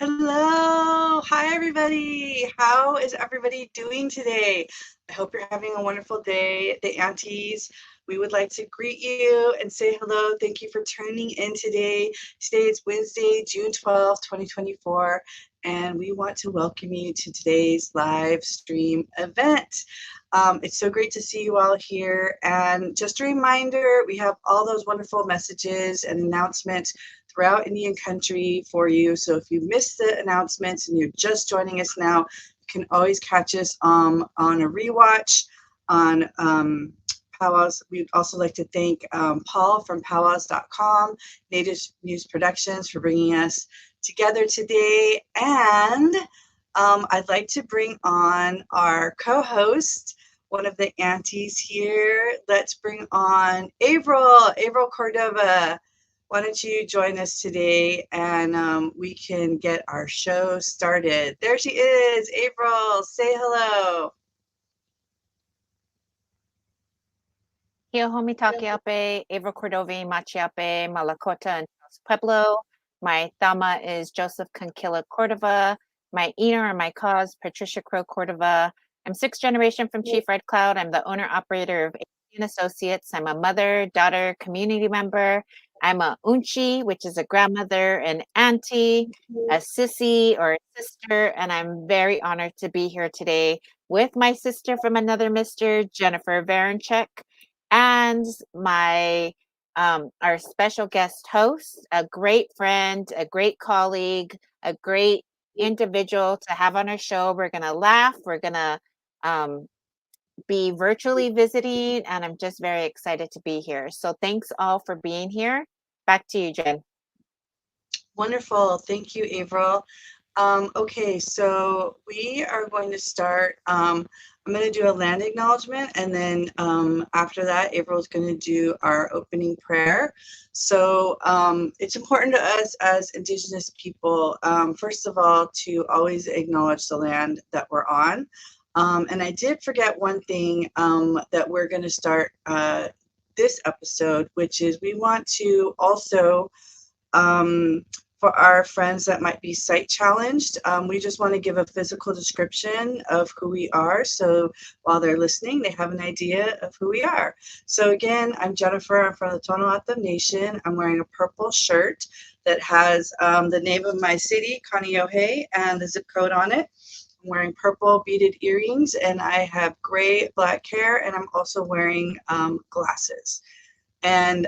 Hello. Hi, everybody. How is everybody doing today? I hope you're having a wonderful day. The Aunties, we would like to greet you and say hello. Thank you for tuning in today. Today is Wednesday, June 12th, 2024, and we want to welcome you to today's live stream event. It's so great to see you all here. And just a reminder, we have all those wonderful messages and announcements throughout Indian country for you. So if you missed the announcements and you're just joining us now, you can always catch us on a rewatch on PowWows. We'd also like to thank Paul from PowWows.com, Native News Productions, for bringing us together today. And I'd like to bring on our co-host, one of the aunties here. Let's bring on April Cordova. Why don't you join us today and we can get our show started. There she is, April. Say hello. Hio Homitakiape, Ava Cordovi, Machiape, Malakota, and Pueblo. My Thama is Joseph Conquilla Cordova. My Ener and my cause, Patricia Crow Cordova. I'm sixth generation from Chief Red Cloud. I'm the owner-operator of Associates. I'm a mother, daughter, community member. I'm a Unci, which is a grandmother, an auntie, a sissy or a sister, and I'm very honored to be here today with my sister from another mister, Jennifer Varenchek, and my our special guest host, a great friend, a great colleague, a great individual to have on our show. We're gonna laugh. We're gonna be virtually visiting, and I'm just very excited to be here. So thanks all for being here. Back to you, Jen. Wonderful. Thank you, April. Okay, so we are going to start. I'm going to do a land acknowledgement, and then after that, April is going to do our opening prayer. So it's important to us as Indigenous people, first of all, to always acknowledge the land that we're on. And I did forget one thing that we're going to start this episode, which is we want to also for our friends that might be sight challenged, we just want to give a physical description of who we are. So while they're listening, they have an idea of who we are. So again, I'm Jennifer. I'm from the Tohono Nation. I'm wearing a purple shirt that has the name of my city, Kaneohe, and the zip code on it. I'm wearing purple beaded earrings, and I have gray black hair, and I'm also wearing glasses. And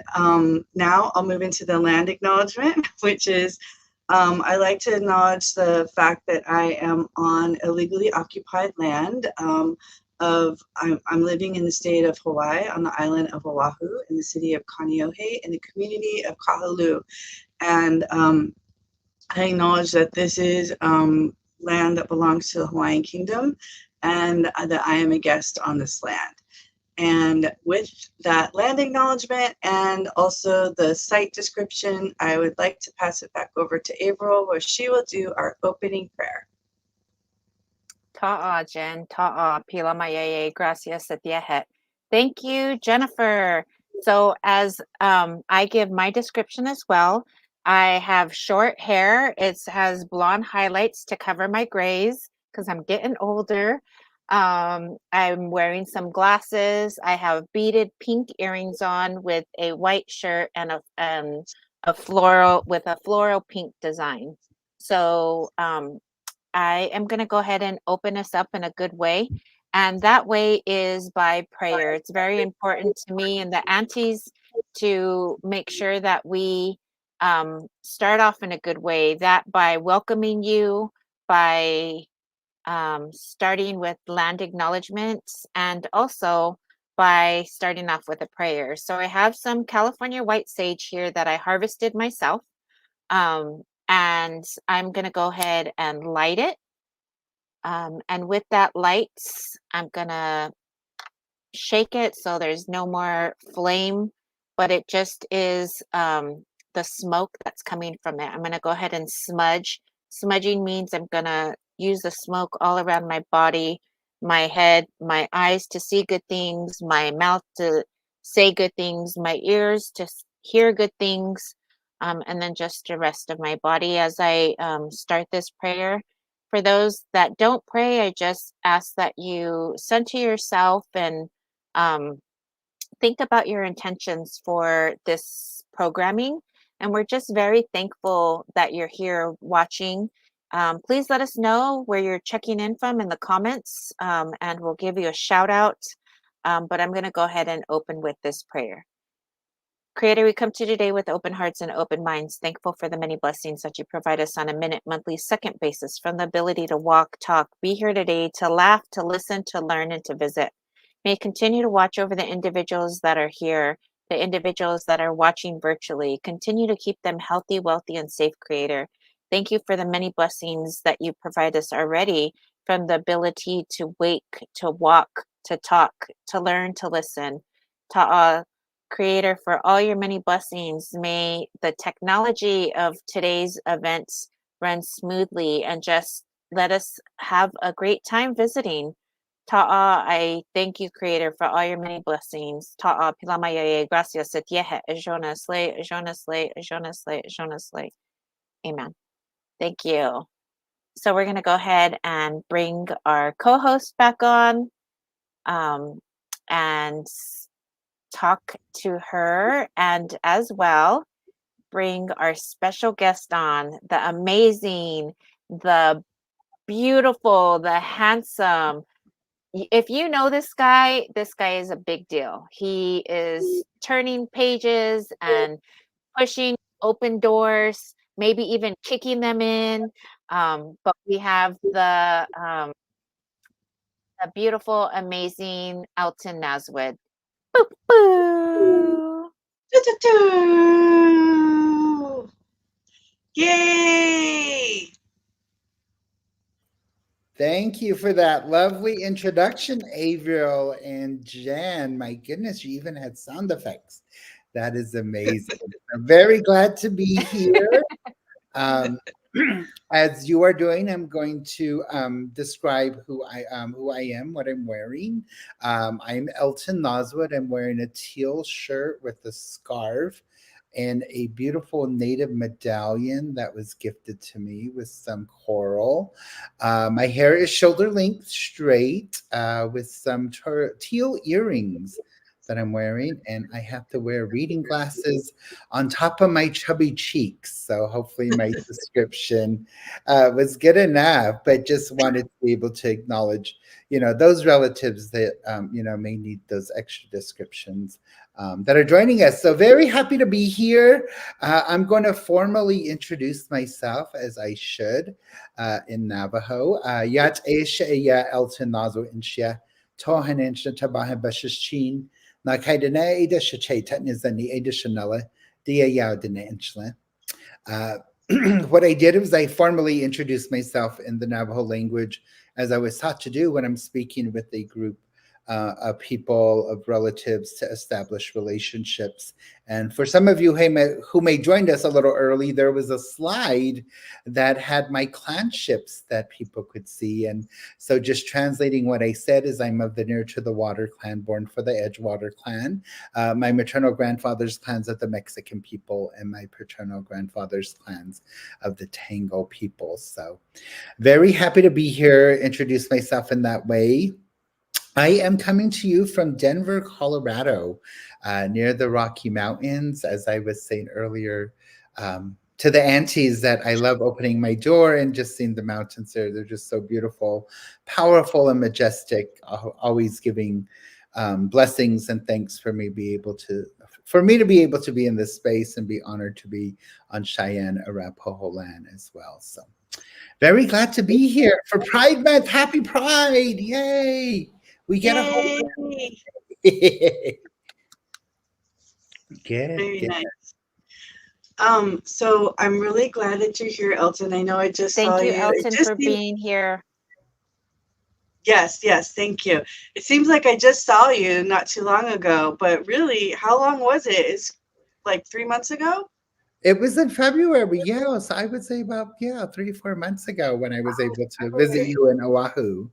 now I'll move into the land acknowledgement, which is I like to acknowledge the fact that I am on illegally occupied land. I'm living in the state of Hawaii on the island of Oahu in the city of Kaneohe in the community of Kahaluu. And I acknowledge that this is land that belongs to the Hawaiian Kingdom and that I am a guest on this land. And with that land acknowledgement and also the site description, I would like to pass it back over to April, where she will do our opening prayer. Ta'a, Jen. Ta'a, pila mayeye, gracias satiehet. Thank you, Jennifer. So as I give my description as well, I have short hair. It has blonde highlights to cover my grays because I'm getting older. I'm wearing some glasses. I have beaded pink earrings on with a white shirt and a floral with a floral pink design. So I am going to go ahead and open us up in a good way. And that way is by prayer. It's very important to me and the aunties to make sure that we start off in a good way, that by welcoming you, by starting with land acknowledgements, and also by starting off with a prayer. So I have some California white sage here that I harvested myself. And I'm going to go ahead and light it. And with that light, I'm going to shake it so there's no more flame, but it just is the smoke that's coming from it. I'm going to go ahead and smudge. Smudging means I'm going to use the smoke all around my body, my head, my eyes to see good things, my mouth to say good things, my ears to hear good things, and then just the rest of my body as I start this prayer. For those that don't pray, I just ask that you center yourself and um, think about your intentions for this programming. And we're just very thankful that you're here watching. Please let us know where you're checking in from in the comments, and we'll give you a shout out. But I'm going to go ahead and open with this prayer. Creator, we come to you today with open hearts and open minds, thankful for the many blessings that you provide us on a minute, monthly, second basis, from the ability to walk, talk, be here today, to laugh, to listen, to learn, and to visit. May you continue to watch over the individuals that are here, the individuals that are watching virtually. Continue to keep them healthy, wealthy, and safe, Creator. Thank you for the many blessings that you provide us already, from the ability to wake, to walk, to talk, to learn, to listen. To Creator, for all your many blessings. May the technology of today's events run smoothly and just let us have a great time visiting. Ta'a, I thank you, Creator, for all your many blessings. Ta'a, Pilamayaye, gracias, Setiehe, Ejona, Slay, Ejona, Slay, Ejona, Slay, Ejona, Slay. Amen. Thank you. So we're going to go ahead and bring our co-host back on, um, and talk to her, and as well bring our special guest on, the amazing, the beautiful, the handsome. If you know this guy is a big deal. He is turning pages and pushing open doors, maybe even kicking them in. But we have the beautiful, amazing Alton Naswood. Boo, boo. Doo-doo-doo. Yay! Thank you for that lovely introduction, Avriel and Jan. My goodness, you even had sound effects. That is amazing. I'm very glad to be here. Um, as you are doing, I'm going to describe who I am, what I'm wearing. I'm Elton Noswood. I'm wearing a teal shirt with a scarf and a beautiful native medallion that was gifted to me with some coral. My hair is shoulder length, straight, with some teal earrings that I'm wearing, and I have to wear reading glasses on top of my chubby cheeks. So hopefully my description was good enough, but just wanted to be able to acknowledge, those relatives that, may need those extra descriptions that are joining us. So very happy to be here. I'm going to formally introduce myself as I should in Navajo. Yat Esha Ya Elton Nazo Inshia Tohan Insha Tabaha Bashashin. Na kaidene ida shacheta nizani ida shanella dia yaudine inchla. What I did was I formally introduced myself in the Navajo language, as I was taught to do when I'm speaking with a group of people, of relatives, to establish relationships. And for some of you who may joined us a little early, there was a slide that had my clanships that people could see. And so just translating what I said is I'm of the Near to the Water clan, born for the Edgewater clan. My maternal grandfather's clans of the Mexican people, and my paternal grandfather's clans of the Tango people. So very happy to be here, introduce myself in that way. I am coming to you from Denver, Colorado, near the Rocky Mountains. As I was saying earlier, to the Aunties, that I love opening my door and just seeing the mountains there. They're just so beautiful, powerful, and majestic, always giving blessings and thanks for me to be able to be in this space and be honored to be on Cheyenne, Arapaho land as well. So very glad to be here for Pride Month. Happy Pride. Yay. We get a whole Yay! good, Very good. nice. So I'm really glad that you're here, Elton. I know I just saw Thank you, you. It Elton, just for seemed, being here. yes, yes, thank you. It seems like I just saw you not too long ago, but really, how long was it? It's like 3 months ago? It was in February, yeah. So I would say about 3 or 4 months ago when I was able to visit Okay. you in Oahu.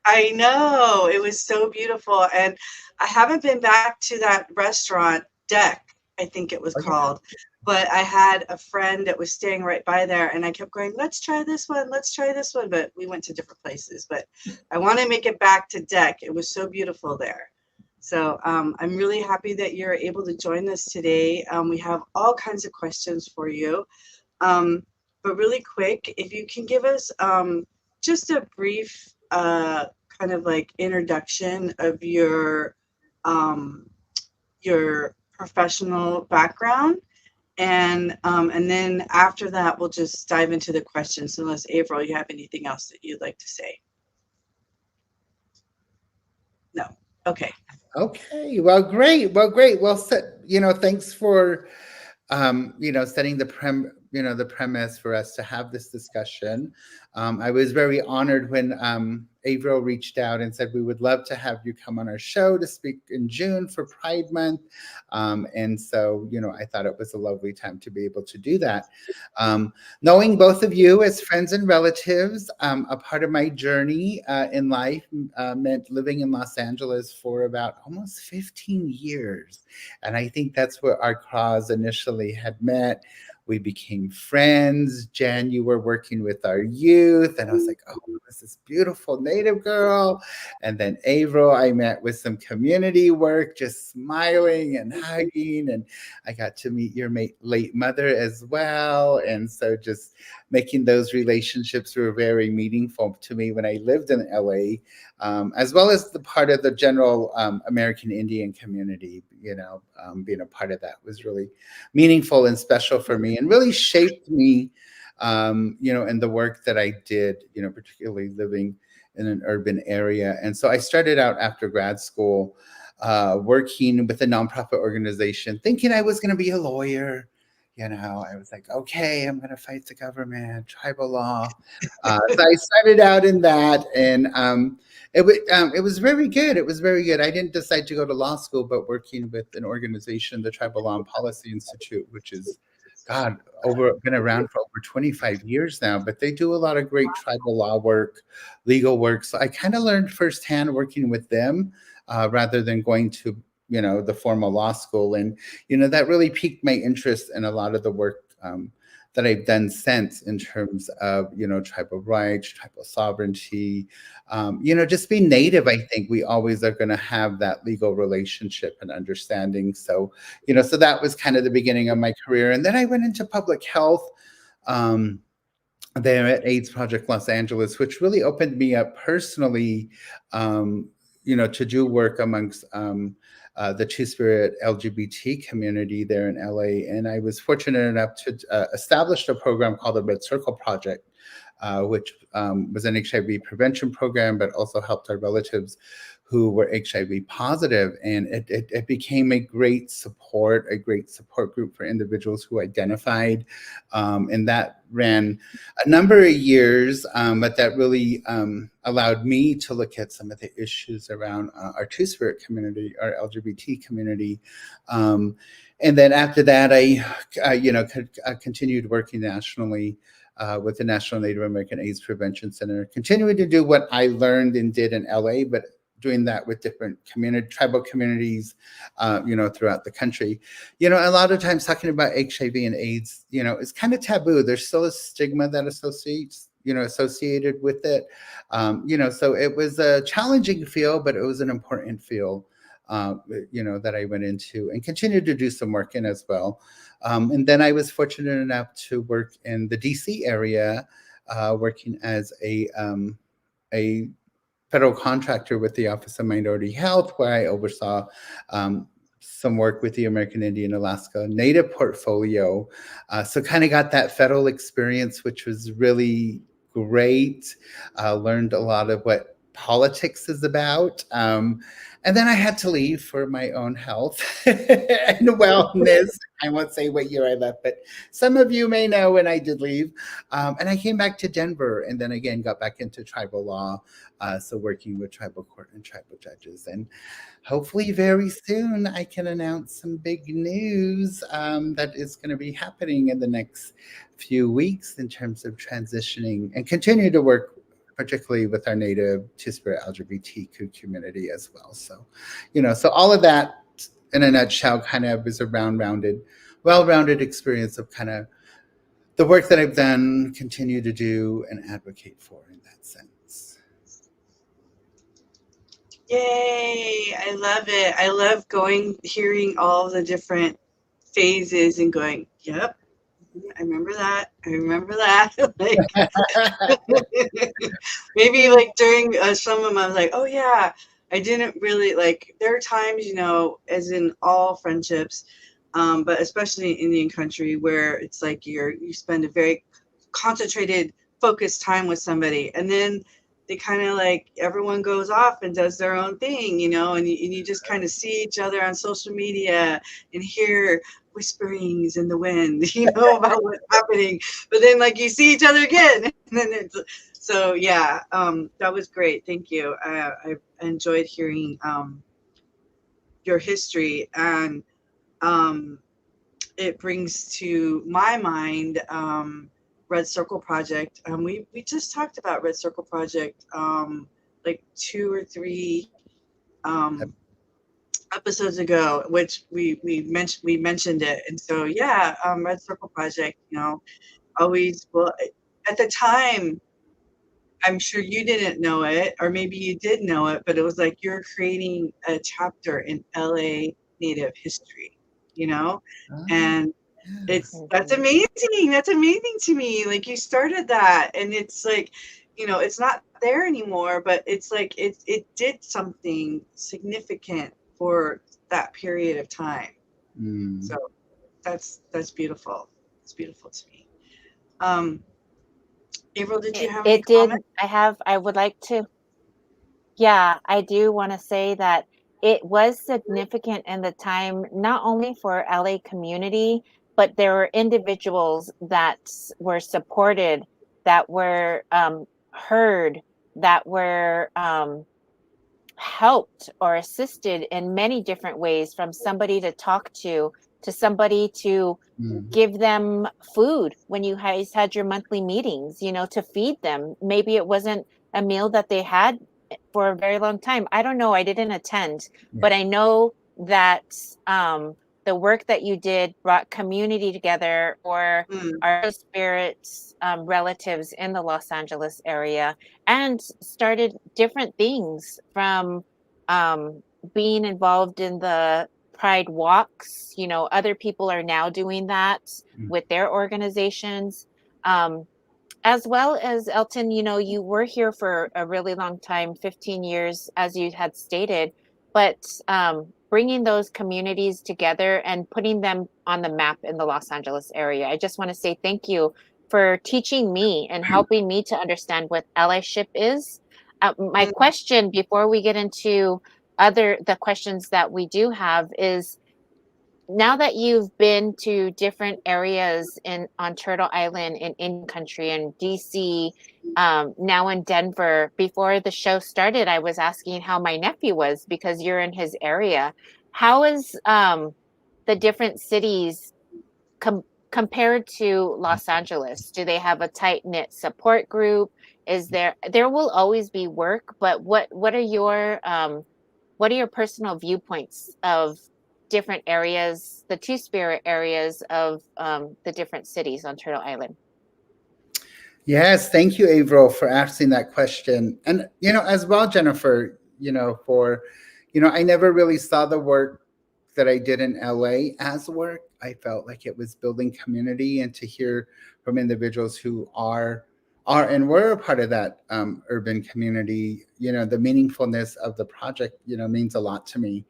I know. It was so beautiful. And I haven't been back to that restaurant deck I think it was Oh, yeah. called. But I had a friend that was staying right by there, and I kept going, let's try this one, let's try this one. But we went to different places. But I want to make it back to Deck. It was so beautiful there. So I'm really happy that you're able to join us today. We have all kinds of questions for you. Um, but really quick, if you can give us just a brief kind of like introduction of um, your professional background, and then after that, we'll just dive into the questions. Unless April, you have anything else that you'd like to say? No. Okay. Okay. Well, great. Well, great. Well, thanks for setting the premise for us to have this discussion. I was very honored when Averill reached out and said we would love to have you come on our show to speak in June for Pride Month, and so I thought it was a lovely time to be able to do that. Knowing both of you as friends and relatives, a part of my journey in life meant living in Los Angeles for about almost 15 years. And I think that's where our cause initially had met. We became friends. Jen, you were working with our youth, and I was like, oh, this is beautiful Native girl. And then Averill, I met with some community work, just smiling and hugging. And I got to meet your late mother as well. And so just making those relationships were very meaningful to me when I lived in LA, as well as the part of the general American Indian community. Being a part of that was really meaningful and special for me, and really shaped me, in the work that I did. Particularly living in an urban area, and so I started out after grad school, working with a nonprofit organization, thinking I was going to be a lawyer. I was like, okay, I'm going to fight the government, tribal law. So I started out in that, and it was very good. It was very good. I didn't decide to go to law school, but working with an organization, the Tribal Law and Policy Institute, which is, God, been around for over 25 years now. But they do a lot of great tribal law work, legal work. So I kind of learned firsthand working with them, rather than going to the formal law school, and that really piqued my interest in a lot of the work that I've done since, in terms of tribal rights, tribal sovereignty, just being Native. I think we always are going to have that legal relationship and understanding. So so that was kind of the beginning of my career, and then I went into public health. There at AIDS Project Los Angeles, which really opened me up personally, to do work amongst the Two-Spirit LGBT community there in LA. And I was fortunate enough to establish a program called the Red Circle Project, which was an HIV prevention program, but also helped our relatives who were HIV positive. And it became a great support group for individuals who identified. And that ran a number of years, but that really allowed me to look at some of the issues around our Two-Spirit community, our LGBT community. And then after that, I continued working nationally with the National Native American AIDS Prevention Center, continuing to do what I learned and did in LA, but doing that with different tribal communities, throughout the country. A lot of times talking about HIV and AIDS, is kind of taboo. There's still a stigma that associated with it. So it was a challenging field, but it was an important field, that I went into and continued to do some work in as well. And then I was fortunate enough to work in the DC area, working as a federal contractor with the Office of Minority Health, where I oversaw some work with the American Indian Alaska Native portfolio. So kind of got that federal experience, which was really great. Learned a lot of what politics is about. And then I had to leave for my own health and wellness. I won't say what year I left, but some of you may know when I did leave. And I came back to Denver, and then again got back into tribal law. So working with tribal court and tribal judges. And hopefully very soon I can announce some big news that is going to be happening in the next few weeks in terms of transitioning, and continue to work particularly with our Native Two-Spirit LGBTQ community as well. So, so all of that in a nutshell, kind of is a well-rounded experience of kind of the work that I've done, continue to do, and advocate for in that sense. Yay! I love it. I love hearing all the different phases and going, yep, I remember that. I remember that. Like maybe like during some of them, I was like, oh yeah, I didn't really like. There are times, as in all friendships, but especially in Indian country, where it's like you spend a very concentrated, focused time with somebody, and then they kind of like everyone goes off and does their own thing, and you just kind of see each other on social media and hear whisperings in the wind, about what's happening. But then like you see each other again, and then so yeah, that was great. Thank you. I enjoyed hearing your history, and it brings to my mind Red Circle Project. We just talked about Red Circle Project like 2 or 3 episodes ago, which we mentioned it, and so yeah, Red Circle Project. Always, well, at the time, I'm sure you didn't know it, or maybe you did know it, but it was like you're creating a chapter in LA Native history, you know, Ah, and yeah. that's amazing. That's amazing to me. Like you started that, and it's like, it's not there anymore, but it's like it did something significant for that period of time. Mm. So that's beautiful. It's beautiful to me. Um, April, did you It have any it did. comments? I would like to. Yeah, I do want to say that it was significant in the time, not only for LA community, but there were individuals that were supported, that were heard, that were helped or assisted in many different ways, from somebody to talk to somebody to Mm. give them food when you guys had your monthly meetings, to feed them. Maybe it wasn't a meal that they had for a very long time. I don't know. I didn't attend, Yeah. but I know that the work that you did brought community together, or Mm, our spirits, relatives in the Los Angeles area, and started different things from being involved in the Pride walks. Other people are now doing that Mm. with their organizations. Um, as well as Elton, you were here for a really long time, 15 years, as you had stated, but bringing those communities together and putting them on the map in the Los Angeles area. I just want to say thank you for teaching me and helping me to understand what allyship is. My mm, question before we get into the questions that we do have is, now that you've been to different areas on Turtle Island, in Indian Country, and DC, now in Denver. Before the show started, I was asking how my nephew was, because you're in his area. How is the different cities com- compared to Los Angeles? Do they have a tight knit support group? There will always be work, but what are your personal viewpoints of different areas, the Two Spirit areas of the different cities on Turtle Island? Yes, thank you, Averill, for asking that question. And, as well, Jennifer, I never really saw the work that I did in LA as work. I felt like it was building community, and to hear from individuals who are and were a part of that urban community, the meaningfulness of the project, means a lot to me.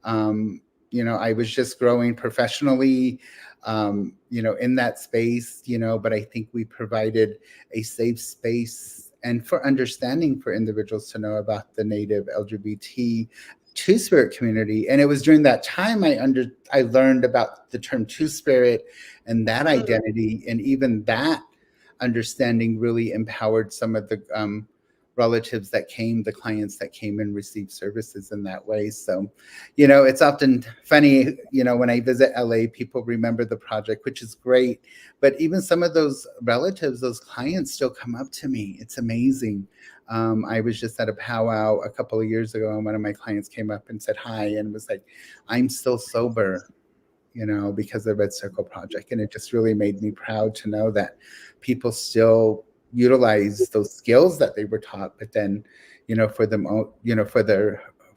I was just growing professionally, in that space, but I think we provided a safe space and for understanding for individuals to know about the Native LGBT Two Spirit community. And it was during that time I learned about the term Two Spirit and that mm. identity, and even that understanding really empowered some of the relatives that came, the clients that came and received services in that way. So, it's often funny, when I visit LA, people remember the project, which is great. But even some of those relatives, those clients still come up to me. It's amazing. I was just at a powwow a couple of years ago, and one of my clients came up and said hi and was like, I'm still sober, because of the Red Circle Project. And it just really made me proud to know that people still utilize those skills that they were taught, but then, for them,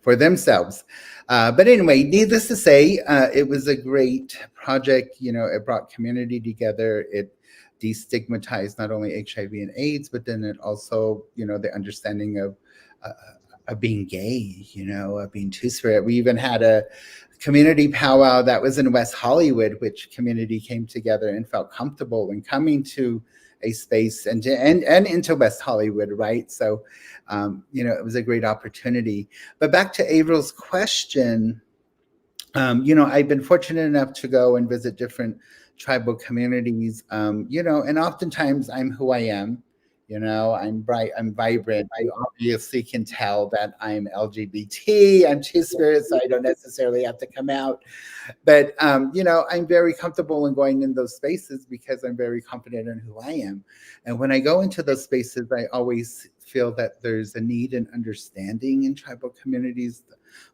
for themselves. But anyway, needless to say, it was a great project. It brought community together. It destigmatized not only HIV and AIDS, but then it also, the understanding of being gay, of being two-spirit. We even had a community powwow that was in West Hollywood, which community came together and felt comfortable in coming to a space and into West Hollywood, right? So, it was a great opportunity. But back to Avril's question, I've been fortunate enough to go and visit different tribal communities, and oftentimes I'm who I am. I'm bright, I'm vibrant. You obviously can tell that I'm LGBT, I'm two-spirit, so I don't necessarily have to come out. But, I'm very comfortable in going in those spaces because I'm very confident in who I am. And when I go into those spaces, I always feel that there's a need and understanding in tribal communities,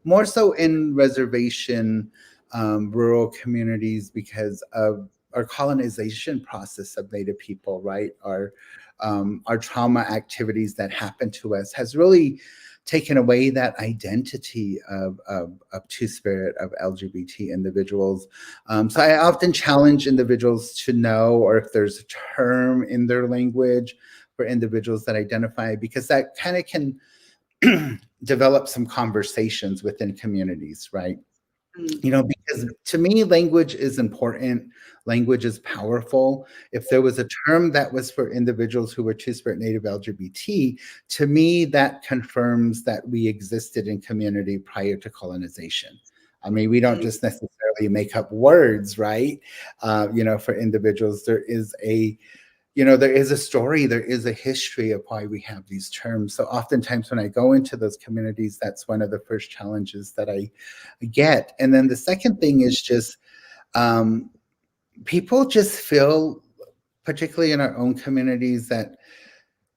more so in reservation, rural communities, because of our colonization process of Native people, right? Our trauma activities that happen to us has really taken away that identity of two-spirit, of LGBT individuals. So I often challenge individuals to know, or if there's a term in their language for individuals that identify, because that kind of can develop some conversations within communities, right? Because to me, language is important. Language is powerful. If there was a term that was for individuals who were two-spirit Native LGBT, to me, that confirms that we existed in community prior to colonization. I mean, we don't just necessarily make up words, right? For individuals, there is a story, there is a history of why we have these terms. So oftentimes when I go into those communities, that's one of the first challenges that I get. And then the second thing is just people just feel, particularly in our own communities, that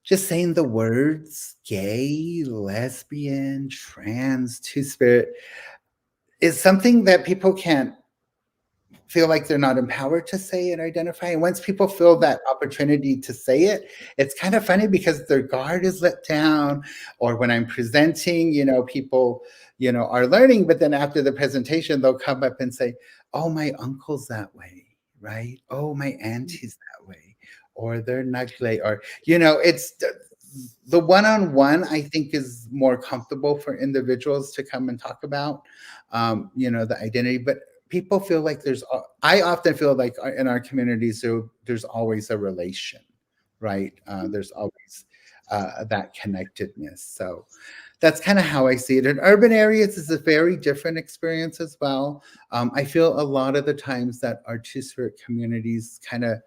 just saying the words gay, lesbian, trans, two-spirit is something that people can't feel like they're not empowered to say and identify. And once people feel that opportunity to say it, it's kind of funny because their guard is let down. Or when I'm presenting, people, are learning, but then after the presentation, they'll come up and say, oh, my uncle's that way, right? Oh, my auntie's that way. Or they're nagle, or, it's the one-on-one, I think, is more comfortable for individuals to come and talk about, the identity. But people feel like I often feel like in our communities, there's always a relation, right? There's always that connectedness. So that's kind of how I see it. In urban areas, it's a very different experience as well. I feel a lot of the times that our two-spirit communities kind of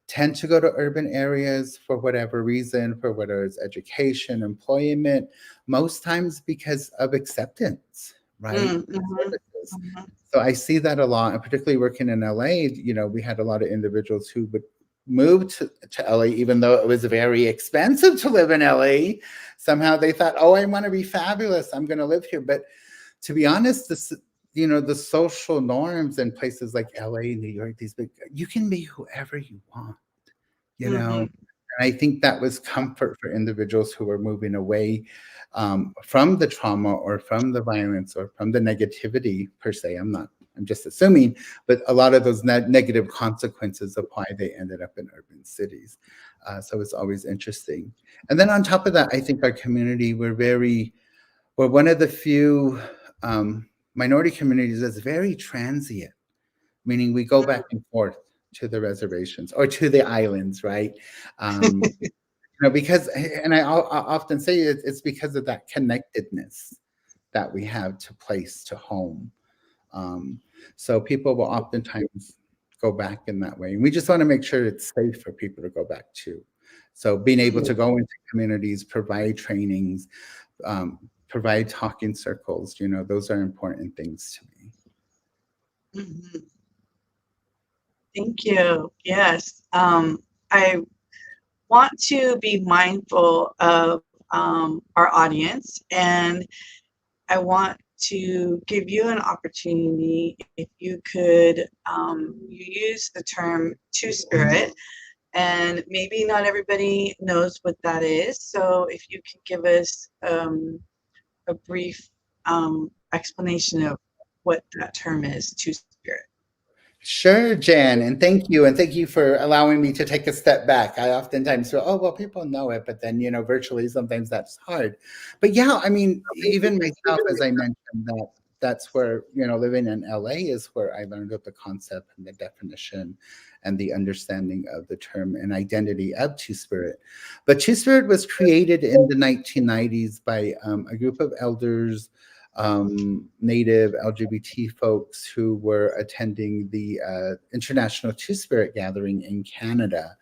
tend to go to urban areas for whatever reason, for whether it's education, employment, most times because of acceptance, right? Services. So I see that a lot, and particularly working in LA, we had a lot of individuals who would move to LA, even though it was very expensive to live in LA. Somehow they thought, oh, I want to be fabulous, I'm going to live here. But to be honest, the social norms in places like LA, New York, you can be whoever you want, And I think that was comfort for individuals who were moving away from the trauma or from the violence or from the negativity per se. I'm just assuming, but a lot of those negative consequences of why they ended up in urban cities. So it's always interesting. And then on top of that, I think our community, we're one of the few minority communities that's very transient, meaning we go back and forth to the reservations or to the islands, right? Because, and I often say it's because of that connectedness that we have to place, to home. So people will oftentimes go back in that way. And we just want to make sure it's safe for people to go back to. So being able to go into communities, provide trainings, provide talking circles, those are important things to me. Thank you. Yes. I want to be mindful of our audience, and I want to give you an opportunity if you could you use the term two spirit, and maybe not everybody knows what that is. So if you can give us a brief explanation of what that term is, two spirit. Sure, Jan, and thank you. And thank you for allowing me to take a step back. I oftentimes feel, oh, well, people know it, but then, virtually sometimes that's hard. But yeah, I mean, even myself, as I mentioned, that's where, living in LA is where I learned of the concept and the definition and the understanding of the term and identity of Two Spirit. But Two Spirit was created in the 1990s by a group of elders, Native LGBT folks who were attending the International Two Spirit Gathering in Canada.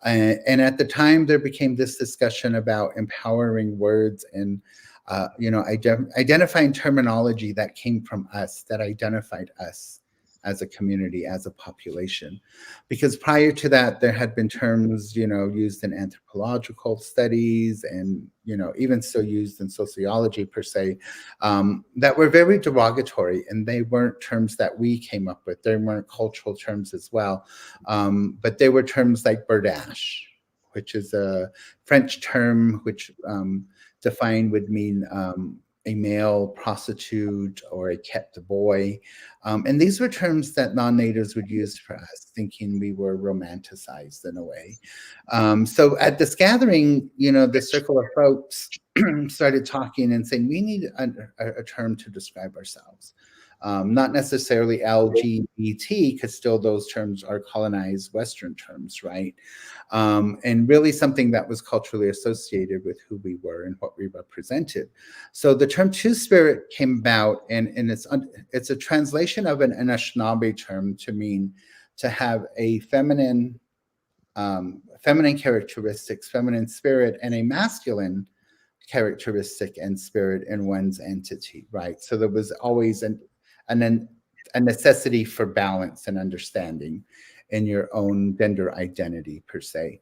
And at the time, there became this discussion about empowering words and, identifying terminology that came from us, that identified us as a community, as a population. Because prior to that, there had been terms, used in anthropological studies and, even still used in sociology per se, that were very derogatory, and they weren't terms that we came up with. They weren't cultural terms as well, but they were terms like berdache, which is a French term which defined would mean a male prostitute or a kept boy. And these were terms that non-natives would use for us, thinking we were romanticized in a way. So at this gathering, the circle of folks started talking and saying, we need a term to describe ourselves. Not necessarily LGBT, because still those terms are colonized Western terms, right? And really something that was culturally associated with who we were and what we represented. So the term Two Spirit came about, and it's a translation of an Anishinaabe term to mean to have a feminine characteristics, feminine spirit, and a masculine characteristic and spirit in one's entity, right? So there was always a necessity for balance and understanding in your own gender identity per se.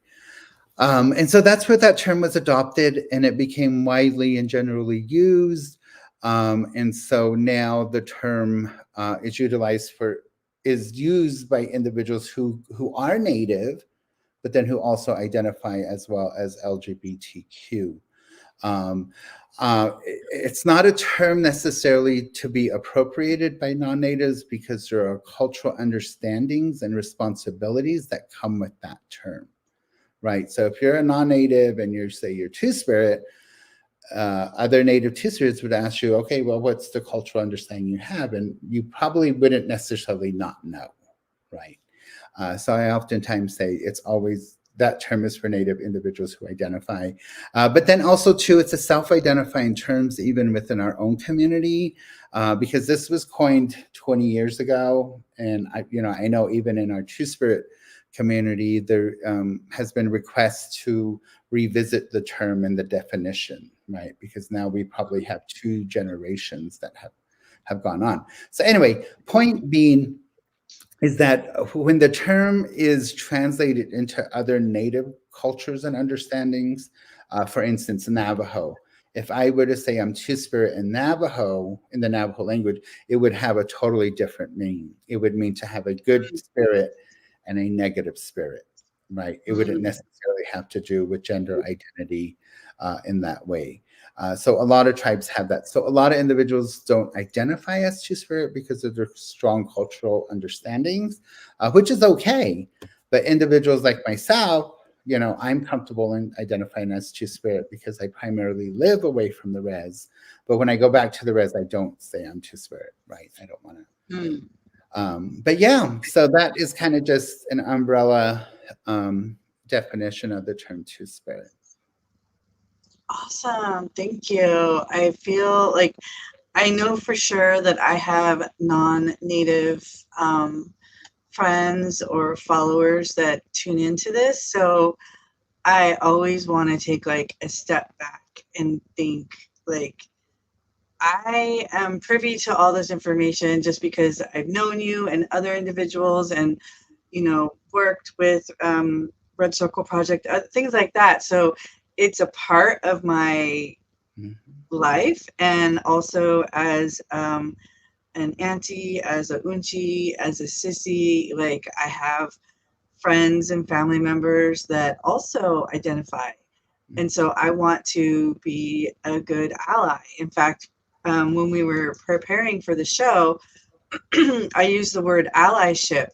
And so that's where that term was adopted, and it became widely and generally used. And so now the term is used by individuals who are Native, but then who also identify as well as LGBTQ. It's not a term necessarily to be appropriated by non-natives because there are cultural understandings and responsibilities that come with that term, right? So if you're a non-native and you're Two-Spirit, other Native Two-Spirits would ask you, okay, well, what's the cultural understanding you have? And you probably wouldn't necessarily not know, right? So I oftentimes say it's always that term is for Native individuals who identify. But then also, too, it's a self-identifying terms even within our own community, because this was coined 20 years ago. And, I know even in our Two-Spirit community, there has been requests to revisit the term and the definition, right? Because now we probably have two generations that have gone on. So anyway, point being, is that when the term is translated into other Native cultures and understandings, for instance, Navajo, if I were to say I'm Two-Spirit in Navajo, in the Navajo language, it would have a totally different meaning. It would mean to have a good spirit and a negative spirit, right? It wouldn't necessarily have to do with gender identity in that way. So a lot of tribes have that. So a lot of individuals don't identify as Two-Spirit because of their strong cultural understandings, which is okay. But individuals like myself, I'm comfortable in identifying as Two-Spirit because I primarily live away from the res. But when I go back to the res, I don't say I'm Two-Spirit, right? I don't want to. But yeah, so that is kind of just an umbrella definition of the term Two-Spirit. Awesome. Thank you. I feel like I know for sure that I have non-native friends or followers that tune into this. So I always want to take like a step back and think like I am privy to all this information just because I've known you and other individuals and, worked with Red Circle Project, things like that. So it's a part of my Mhm. life, and also as an auntie, as a Unci, as a Sissy, like I have friends and family members that also identify. And so I want to be a good ally. In fact, when we were preparing for the show, I used the word allyship.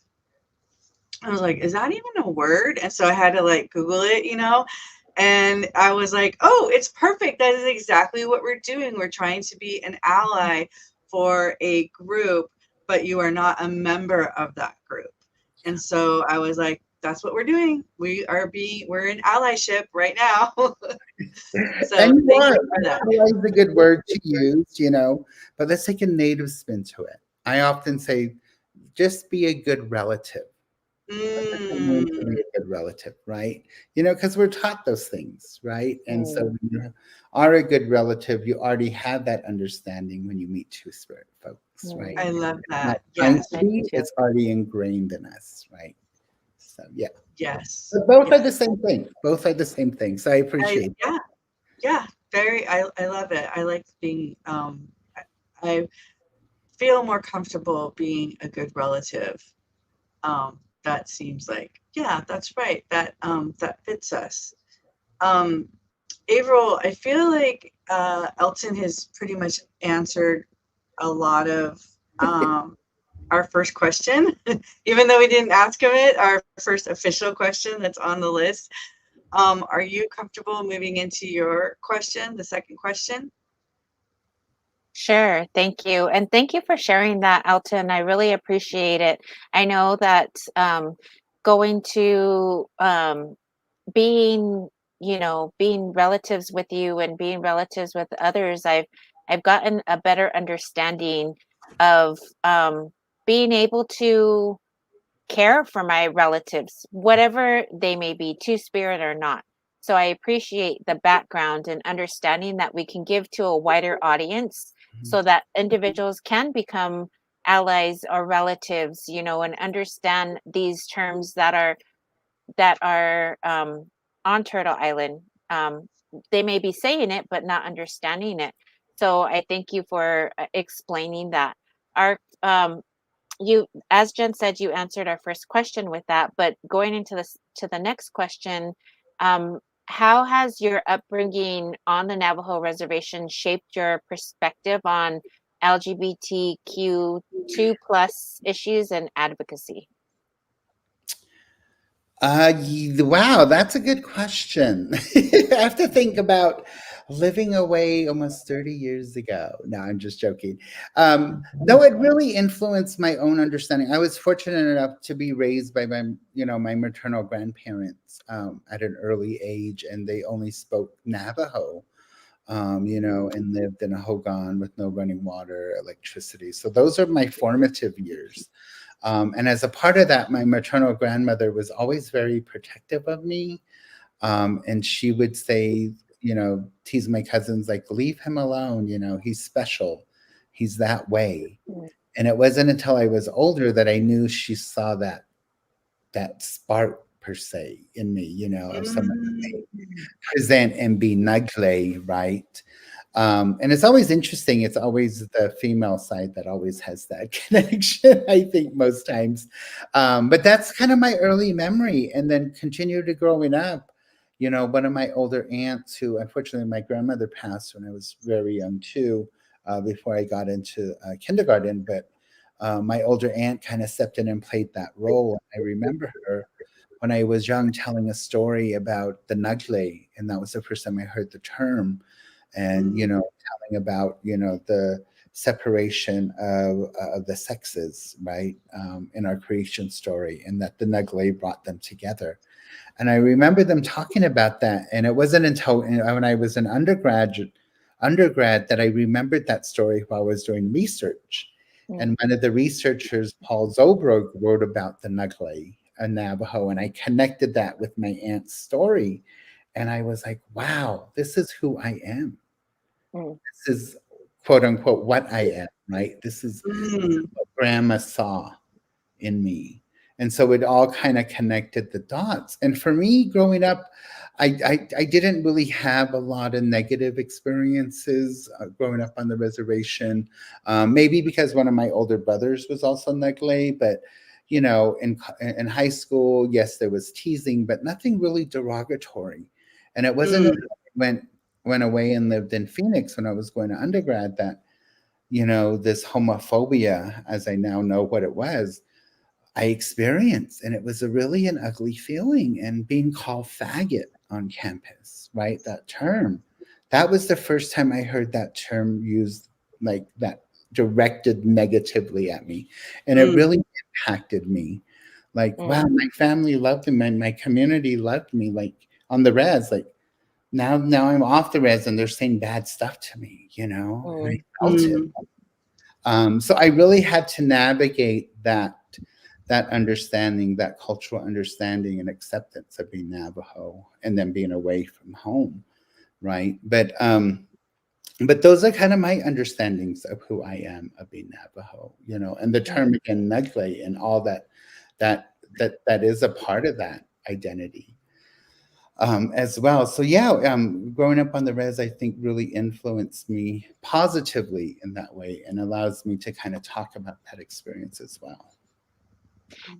I was like, is that even a word? And so I had to like Google it, you know? And I was like, oh, it's perfect. That is exactly what we're doing. We're trying to be an ally for a group, but you are not a member of that group. And so I was like, that's what we're doing. We're in allyship right now. So And you thank are. you for that. Ally is a good word to use, but let's take a native spin to it. I often say, just be a good relative. What does it mean to be Mm, a good relative, right? Because we're taught those things, right? And so Mm, when you are a good relative, you already have that understanding when you meet two spirit folks, right? I mm, love Not that. trying Yes, to I do be, too. it's already ingrained in us, right? So yeah. yes, But both are the yes. same thing. Both are the same thing. So I appreciate that. Yeah, yeah. I love it. I like being I feel more comfortable being a good relative. That seems like, yeah, that's right. That fits us. Um, Averill, I feel like Elton has pretty much answered a lot of our first question, even though we didn't ask him it, our first official question that's on the list. Are you comfortable moving into your question, the second question? Sure. Thank you. And thank you for sharing that, Elton. I really appreciate it. I know that going to being, being relatives with you and being relatives with others, I've gotten a better understanding of being able to care for my relatives, whatever they may be, two spirit or not. So I appreciate the background and understanding that we can give to a wider audience so that individuals can become allies or relatives, and understand these terms that are on Turtle Island. Um, they may be saying it, but not understanding it. So I thank you for explaining that. Our you as Jen said, you answered our first question with that, but going into this to the next question, um, how has your upbringing on the Navajo reservation shaped your perspective on LGBTQ2 plus issues and advocacy? Wow, that's a good question. I have to think about living away almost 30 years ago. No, I'm just joking. No, it really influenced my own understanding. I was fortunate enough to be raised by my maternal grandparents at an early age, and they only spoke Navajo, and lived in a hogan with no running water, electricity. So those are my formative years. And as a part of that, my maternal grandmother was always very protective of me. And she would say, tease my cousins, like, leave him alone. He's special. He's that way. Mm, And it wasn't until I was older that I knew she saw that spark per se in me, of someone Mm, present and be nugle, right? And it's always interesting. It's always the female side that always has that connection, I think, most times. But that's kind of my early memory. And then continue to growing up, one of my older aunts, who unfortunately my grandmother passed when I was very young too, before I got into kindergarten. But my older aunt kind of stepped in and played that role. I remember her when I was young telling a story about the Nagle, and that was the first time I heard the term, and mm, telling about the separation of the sexes, right, in our creation story, and that the Nagle brought them together. And I remember them talking about that, and it wasn't until when I was an undergrad that I remembered that story while I was doing research. mm, And one of the researchers, Paul Zobrog, wrote about the Nagle, a Navajo, and I connected that with my aunt's story. And I was like, wow, this is who I am. mm, This is quote unquote what I am, right? This is mm, what grandma saw in me. And so it all kind of connected the dots. And for me, growing up, I didn't really have a lot of negative experiences growing up on the reservation. Maybe because one of my older brothers was also Negle, but in high school, yes, there was teasing, but nothing really derogatory. And it wasn't Mm, until I went away and lived in Phoenix when I was going to undergrad that this homophobia, as I now know what it was, I experienced, and it was a really an ugly feeling. And being called faggot on campus, right? That term, that was the first time I heard that term used like that, directed negatively at me, and it mm, really impacted me. Like, wow, Mm, my family loved me, my community loved me, like on the res, like now I'm off the res and they're saying bad stuff to me, and I mm, felt it. mm, So I really had to navigate that understanding, that cultural understanding and acceptance of being Navajo and then being away from home, right? But those are kind of my understandings of who I am of being Navajo, and the mm. term again, Negle, and all that is a part of that identity as well. So yeah, growing up on the res, I think really influenced me positively in that way and allows me to kind of talk about that experience as well.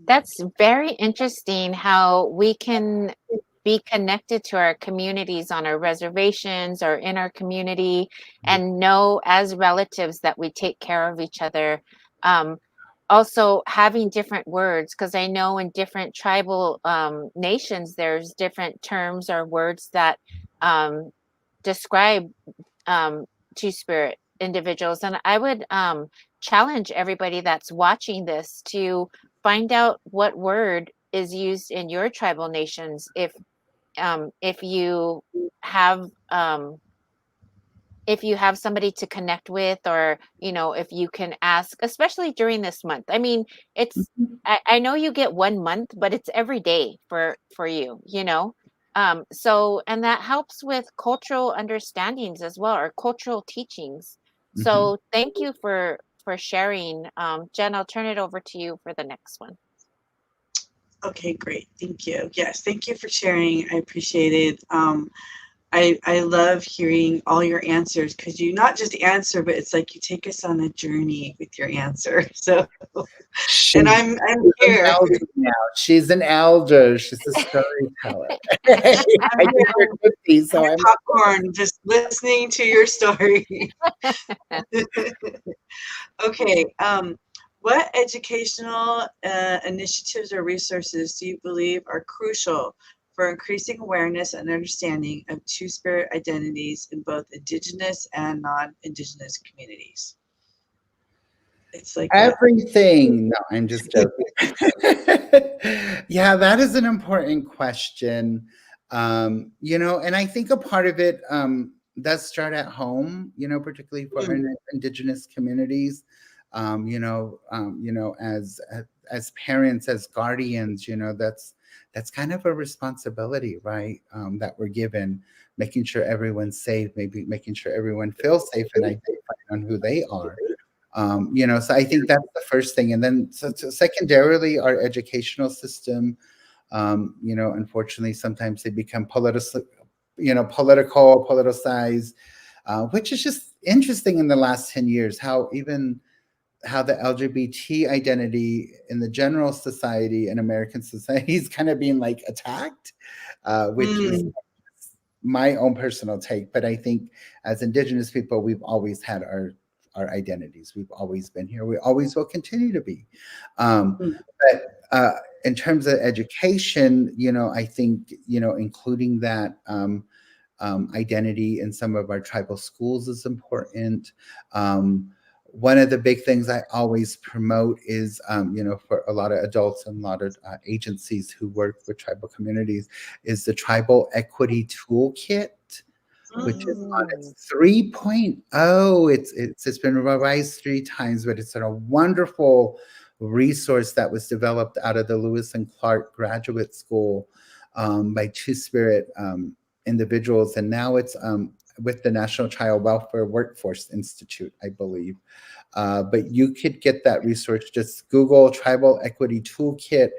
That's very interesting how we can be connected to our communities on our reservations or in our community Yeah. and know as relatives that we take care of each other. Um, Also, having different words, because I know in different tribal nations, there's different terms or words that um, describe um, two spirit individuals. And I would challenge everybody that's watching this to find out what word is used in your tribal nations. If you have if you have somebody to connect with, or if you can ask, especially during this month. I mean, it's I know you get 1 month, but it's every day for you. So, and that helps with cultural understandings as well, or cultural teachings. Mhm. So thank you for sharing. Jen, I'll turn it over to you for the next one. okay, great. Thank you. Yes, thank you for sharing. I appreciate it. I love hearing all your answers because you not just answer, but it's like you take us on a journey with your answer. So, and She's I'm an here. elder now. She's an elder. She's a storyteller. I I'm just turned 50, so here, I'm popcorn, just listening to your story. Okay. What educational initiatives or resources do you believe are crucial for increasing awareness and understanding of two-spirit identities in both Indigenous and non-Indigenous communities? It's like a everything. No, I'm just joking. Yeah, that is an important question. And I think a part of it does start at home, particularly for our mm, indigenous communities. As parents, as guardians, that's kind of a responsibility, right? That we're given, making sure everyone's safe, maybe making sure everyone feels safe and identifying on who they are. So I think that's the first thing. And then so secondarily, our educational system, unfortunately, sometimes they become politicized, which is just interesting in the last 10 years, how the LGBT identity in the general society and American society is kind of being like attacked, which is mm, my own personal take. But I think as Indigenous people, we've always had our identities. We've always been here. We always will continue to be. Um, mm, but in terms of education, I think including that identity in some of our tribal schools is important. One of the big things I always promote is, for a lot of adults and a lot of agencies who work with tribal communities, is the Tribal Equity Toolkit, which is on Mm, its 3.0. It's been revised 3 times, but it's a wonderful resource that was developed out of the Lewis and Clark Graduate School by Two Spirit individuals, and now it's with the National Child Welfare Workforce Institute, I believe. But you could get that resource. Just Google Tribal Equity Toolkit.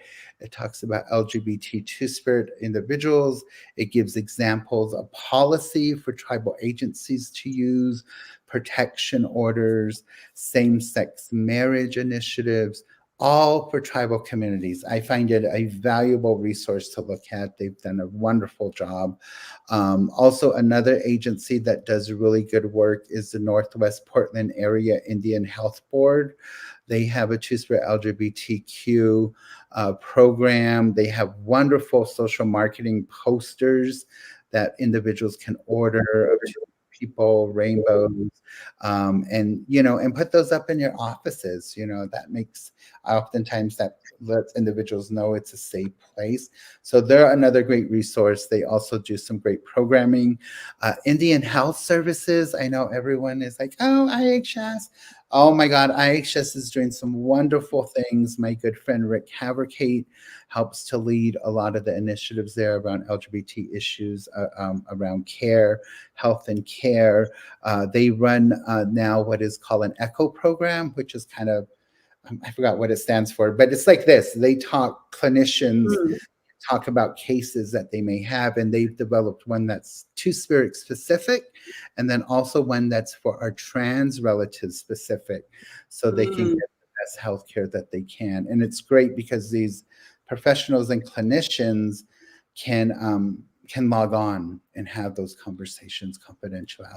It talks about LGBT two-spirit individuals. It gives examples of policy for tribal agencies to use, protection orders, same-sex marriage initiatives, all for tribal communities. I find it a valuable resource to look at. They've done a wonderful job. Also, another agency that does really good work is the Northwest Portland Area Indian Health Board. They have a Two-Spirit LGBTQ program. They have wonderful social marketing posters that individuals can order of people, rainbows, and and put those up in your offices. That makes oftentimes that lets individuals know it's a safe place. So they're another great resource. They also do some great programming. Indian Health Services. I know everyone is like, oh, IHS. Oh my God, IHS is doing some wonderful things. My good friend Rick Haverkate helps to lead a lot of the initiatives there around LGBT issues, around care, health and care. They run now what is called an ECHO program, which is kind of, I forgot what it stands for, but it's like this. They talk clinicians talk about cases that they may have, and they've developed one that's two-spirit specific, and then also one that's for our trans relatives specific, so they can get the best healthcare that they can. And it's great because these professionals and clinicians can log on and have those conversations confidentially,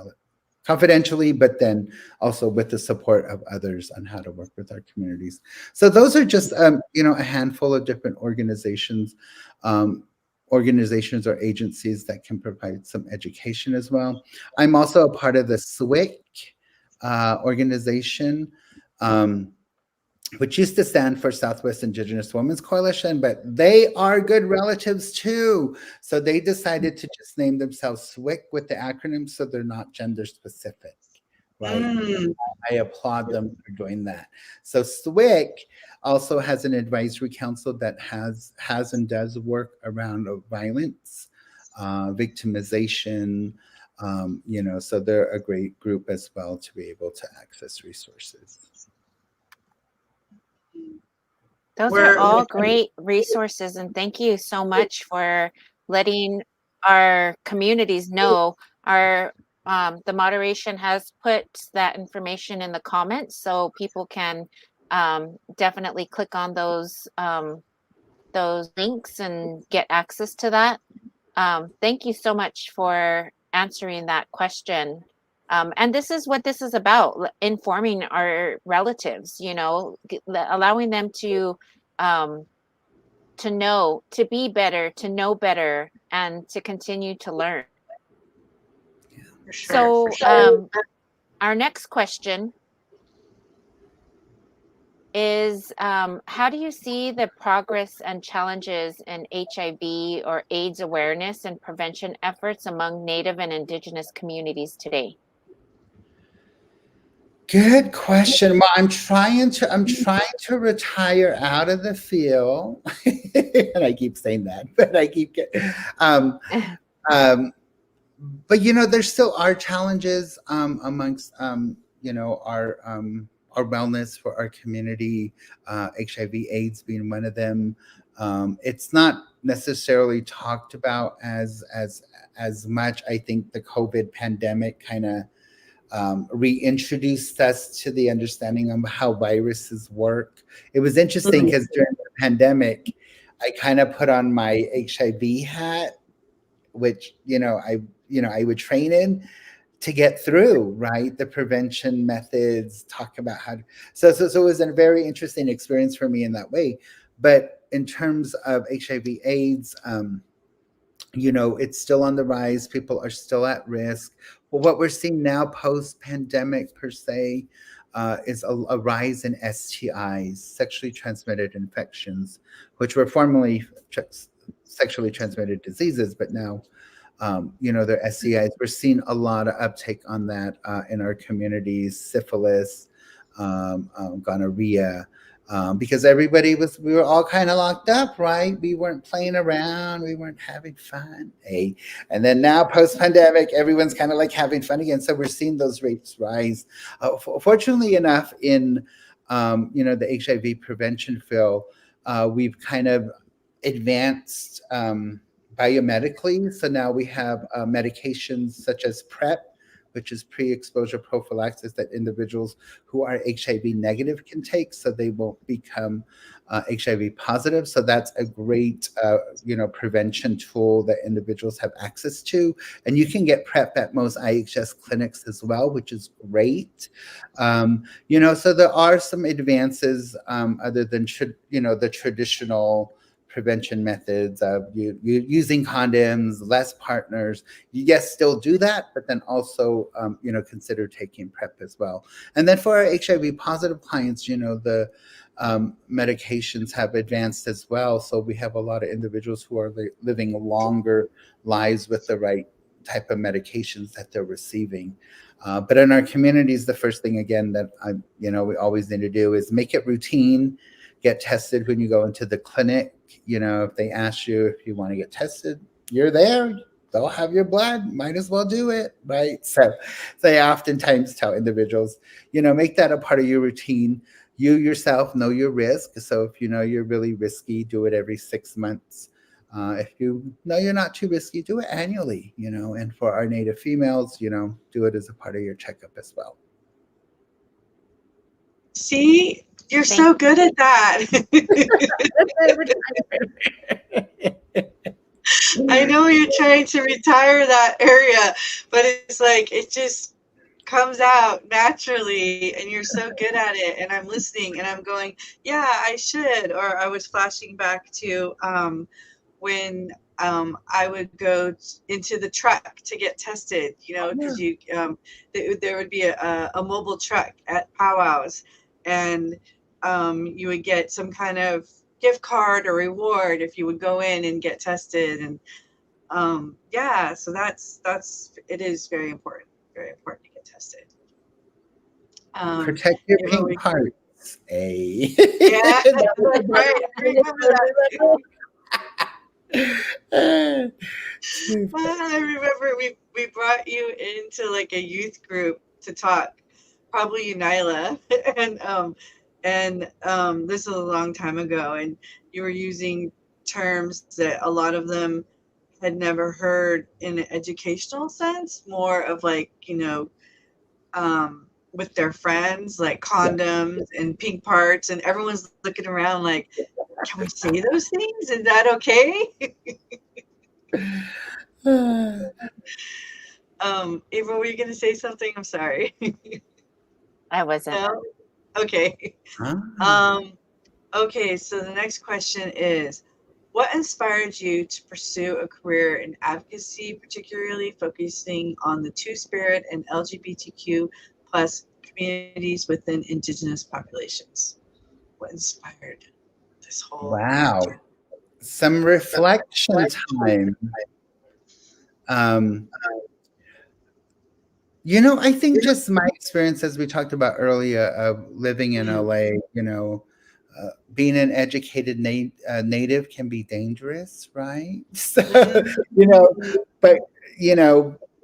but then also with the support of others on how to work with our communities. So those are just a handful of different organizations or agencies that can provide some education as well. I'm also a part of the SWIC organization, which used to stand for Southwest Indigenous Women's Coalition, but they are good relatives too. So they decided to just name themselves SWIC with the acronym, so they're not gender specific, right? I applaud them for doing that. So SWIC also has an advisory council that has and does work around violence, victimization, so they're a great group as well to be able to access resources. Those are all great resources, and thank you so much for letting our communities know. The moderation has put that information in the comments, so people can definitely click on those links and get access to that. Thank you so much for answering that question. And this is what this is about, informing our relatives, allowing them to know, to be better, to know better, and to continue to learn. For sure. Our next question is, how do you see the progress and challenges in HIV or AIDS awareness and prevention efforts among Native and Indigenous communities today? Good question. Well, I'm trying to retire out of the field, and I keep saying that, but I keep getting. But there still are challenges amongst our wellness for our community. HIV/AIDS being one of them. It's not necessarily talked about as much. I think the COVID pandemic kind of reintroduced us to the understanding of how viruses work. It was interesting because during the pandemic, I kind of put on my HIV hat, which I would train in to get through, right? The prevention methods, talk about how to, so it was a very interesting experience for me in that way. But in terms of HIV/AIDS, it's still on the rise. People are still at risk. But what we're seeing now post-pandemic per se is a rise in STIs, sexually transmitted infections, which were formerly sexually transmitted diseases, but now they're STIs. We're seeing a lot of uptake on that in our communities: syphilis, gonorrhea, because everybody we were all kind of locked up, right? We weren't playing around, we weren't having fun. Hey, and then now post pandemic, everyone's kind of like having fun again. So we're seeing those rates rise. Fortunately enough, in the HIV prevention field, we've kind of advanced biomedically. So now we have medications such as PrEP, which is pre-exposure prophylaxis that individuals who are HIV negative can take, so they won't become HIV positive. So that's a great, prevention tool that individuals have access to, and you can get PrEP at most IHS clinics as well, which is great. So there are some advances other than the traditional prevention methods of using condoms, less partners. Yes, still do that, but then also, consider taking PrEP as well. And then for our HIV positive clients, the medications have advanced as well. So we have a lot of individuals who are living longer lives with the right type of medications that they're receiving. But in our communities, the first thing again that we always need to do is make it routine. Get tested when you go into the clinic. If they ask you if you want to get tested, you're there. They'll have your blood. Might as well do it, right? So they oftentimes tell individuals, make that a part of your routine. You yourself know your risk. So if you know you're really risky, do it every 6 months. If you know you're not too risky, do it annually, and for our Native females, do it as a part of your checkup as well. See, you're so good at that. I know you're trying to retire that area, but it's like it just comes out naturally and you're so good at it, and I'm listening and I'm going, yeah, I should. Or I was flashing back to when I would go into the truck to get tested, because there would be a mobile truck at PowWows, and you would get some kind of gift card or reward if you would go in and get tested. And so it is very important to get tested. Protect your pink parts. Yeah, that's right. I remember that. I remember we brought you into like a youth group to talk, probably you, Nyla, and this is a long time ago, and you were using terms that a lot of them had never heard in an educational sense, more of like, with their friends, like condoms and pink parts, and everyone's looking around like, can we say those things? Is that okay? April, were you going to say something? I'm sorry. I wasn't. No? Okay. Okay, so the next question is, what inspired you to pursue a career in advocacy, particularly focusing on the Two-Spirit and LGBTQ plus communities within Indigenous populations? What inspired this whole Wow. Some reflection time. I think just my experience, as we talked about earlier, of living in LA, being an educated native can be dangerous, right? So, but,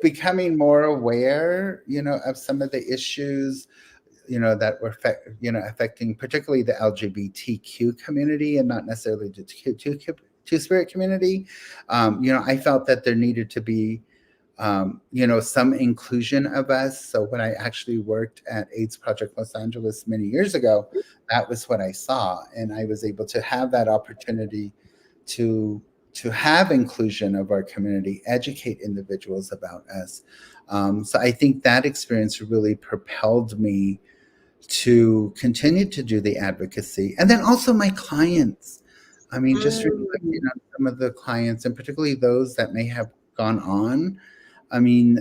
becoming more aware, of some of the issues, that were, affecting particularly the LGBTQ community and not necessarily the Two-Spirit community. I felt that there needed to be some inclusion of us. So when I actually worked at AIDS Project Los Angeles many years ago, that was what I saw. And I was able to have that opportunity to have inclusion of our community, educate individuals about us. So I think that experience really propelled me to continue to do the advocacy. And then also my clients. I mean, just reflecting on some of the clients, and particularly those that may have gone on. I mean,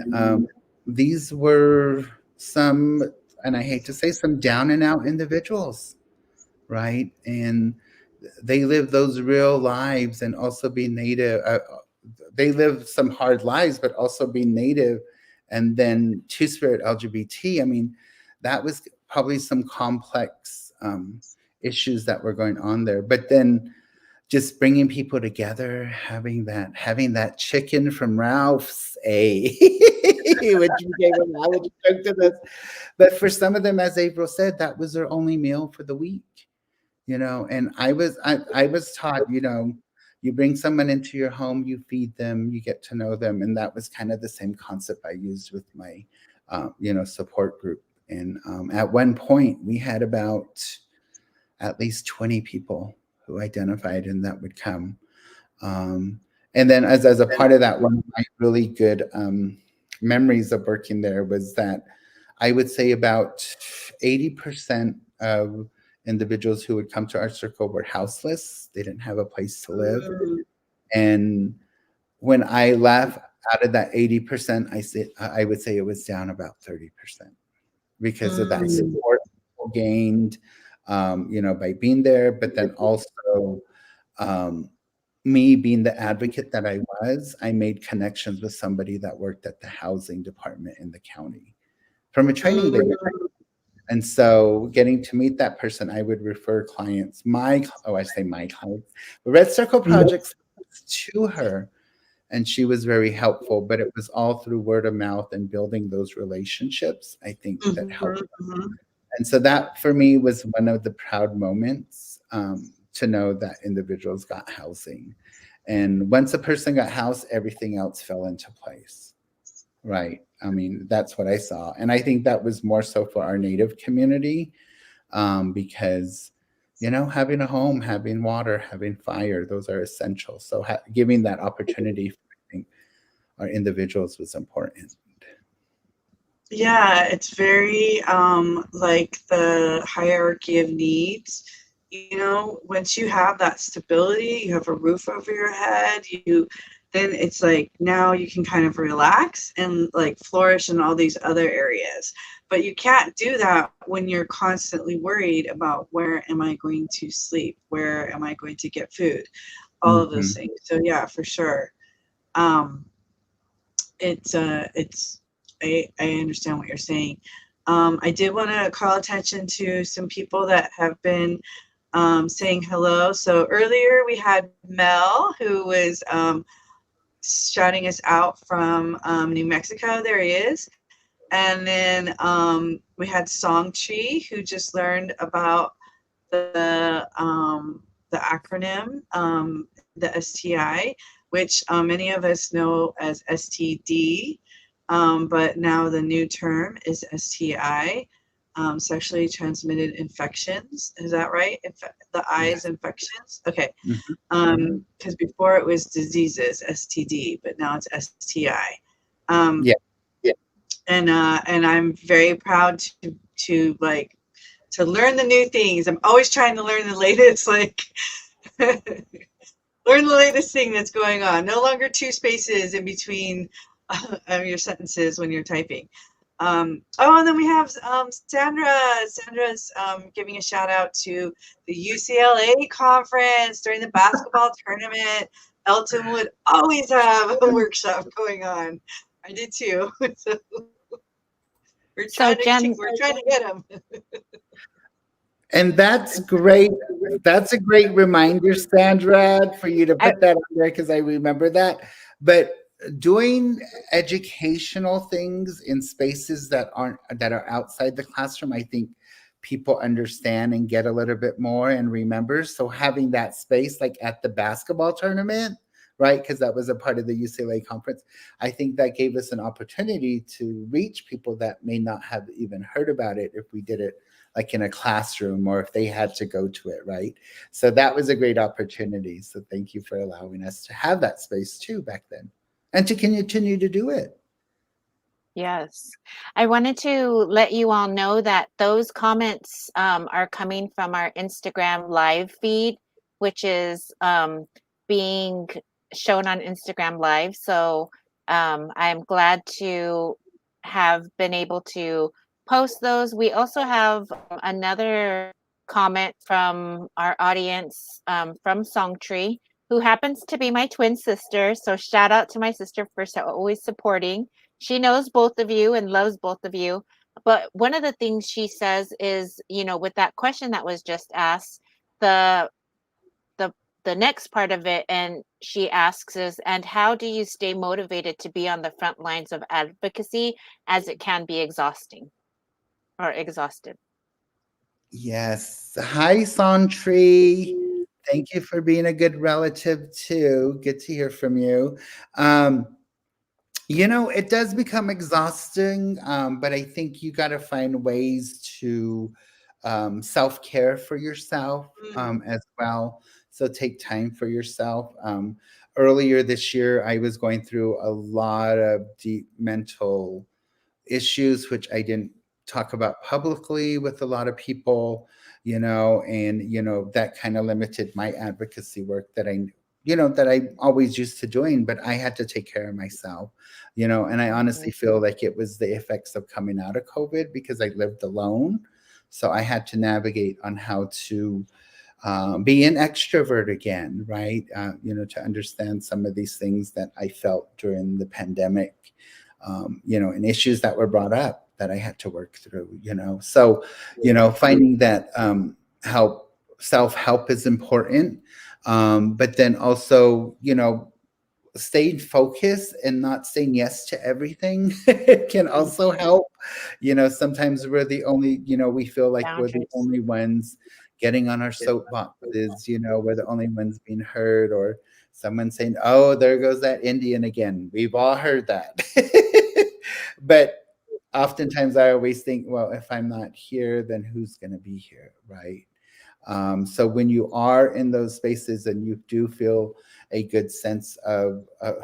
these were some, and I hate to say, some down and out individuals, right? And they live those real lives and also be Native. They live some hard lives, but also be Native. And then Two-Spirit LGBT. I mean, that was probably some complex issues that were going on there. But then just bringing people together, having that chicken from Ralph's, which became a knowledge joke to this. But for some of them, as April said, that was their only meal for the week, and I was taught, you bring someone into your home, you feed them, you get to know them, and that was kind of the same concept I used with my support group. And at one point we had about at least 20 people who identified and that would come. And then as a part of that, one of my really good memories of working there was that I would say about 80% of individuals who would come to our circle were houseless. They didn't have a place to live. And when I left, out of that 80%, I would say it was down about 30% because of that support gained, by being there. But then also me being the advocate that I was, I made connections with somebody that worked at the housing department in the county from a training day. And so getting to meet that person, I would refer clients, my clients, the Red Circle projects to her. And she was very helpful, but it was all through word of mouth and building those relationships, I think, that helped. And so that for me was one of the proud moments, to know that individuals got housing. And once a person got housed, everything else fell into place. Right. I mean, that's what I saw. And I think that was more so for our Native community, because, having a home, having water, having fire, those are essential. So giving that opportunity, I think, our individuals was important. Yeah, it's very like the hierarchy of needs. Once you have that stability, you have a roof over your head, then it's like now you can kind of relax and like flourish in all these other areas. But you can't do that when you're constantly worried about where am I going to sleep? Where am I going to get food? All of those things. So yeah, for sure. I understand what you're saying. I did want to call attention to some people that have been saying hello. So earlier we had Mel, who was shouting us out from New Mexico. There he is. And then we had Song Tree, who just learned about the acronym, the STI, which many of us know as STD, but now the new term is STI, sexually transmitted infections. Is that right? The I is infections? Okay. Because before it was diseases, STD, but now it's STI. Yeah. And I'm very proud to learn the new things. I'm always trying to learn the latest, learn the latest thing that's going on. No longer two spaces in between your sentences when you're typing. And then we have Sandra. Sandra's giving a shout out to the UCLA conference during the basketball tournament. Elton would always have a workshop going on. I did too. So we're trying to get him. And that's great. That's a great reminder, Sandra, for you to put that on there because I remember that. But doing educational things in spaces that are outside the classroom, I think people understand and get a little bit more and remember. So having that space, like at the basketball tournament, right? Because that was a part of the UCLA conference. I think that gave us an opportunity to reach people that may not have even heard about it if we did it like in a classroom or if they had to go to it, right? So that was a great opportunity. So thank you for allowing us to have that space too back then and to continue to do it. Yes. I wanted to let you all know that those comments are coming from our Instagram live feed, which is being shown on Instagram Live. So I'm glad to have been able to post those. We also have another comment from our audience from Songtree, who happens to be my twin sister. So shout out to my sister for always supporting. She knows both of you and loves both of you. But one of the things she says is, with that question that was just asked, the the the next part of it, and she asks is, and how do you stay motivated to be on the front lines of advocacy, as it can be exhausting or exhausted? Yes. Hi, Santri. Thank you for being a good relative too. Good to hear from you. Um, it does become exhausting, but I think you got to find ways to self care for yourself Mm, as well. So take time for yourself. Earlier this year, I was going through a lot of deep mental issues which I didn't talk about publicly with a lot of people, and that kind of limited my advocacy work that I always used to doing, but I had to take care of myself, and I honestly Mhm. feel like it was the effects of coming out of COVID because I lived alone. So I had to navigate on how to be an extrovert again, right? To understand some of these things that I felt during the pandemic, and issues that were brought up that I had to work through. So, finding that help, self help is important. But then also, staying focused and not saying yes to everything can mm, also help. Sometimes we're the only, we feel like we're the Boundaries. only ones getting on our soapboxes, we're the only ones being heard, or someone saying, oh, there goes that Indian again. We've all heard that. But oftentimes I always think, well, if I'm not here, then who's going to be here, right? So when you are in those spaces and you do feel a good sense of, of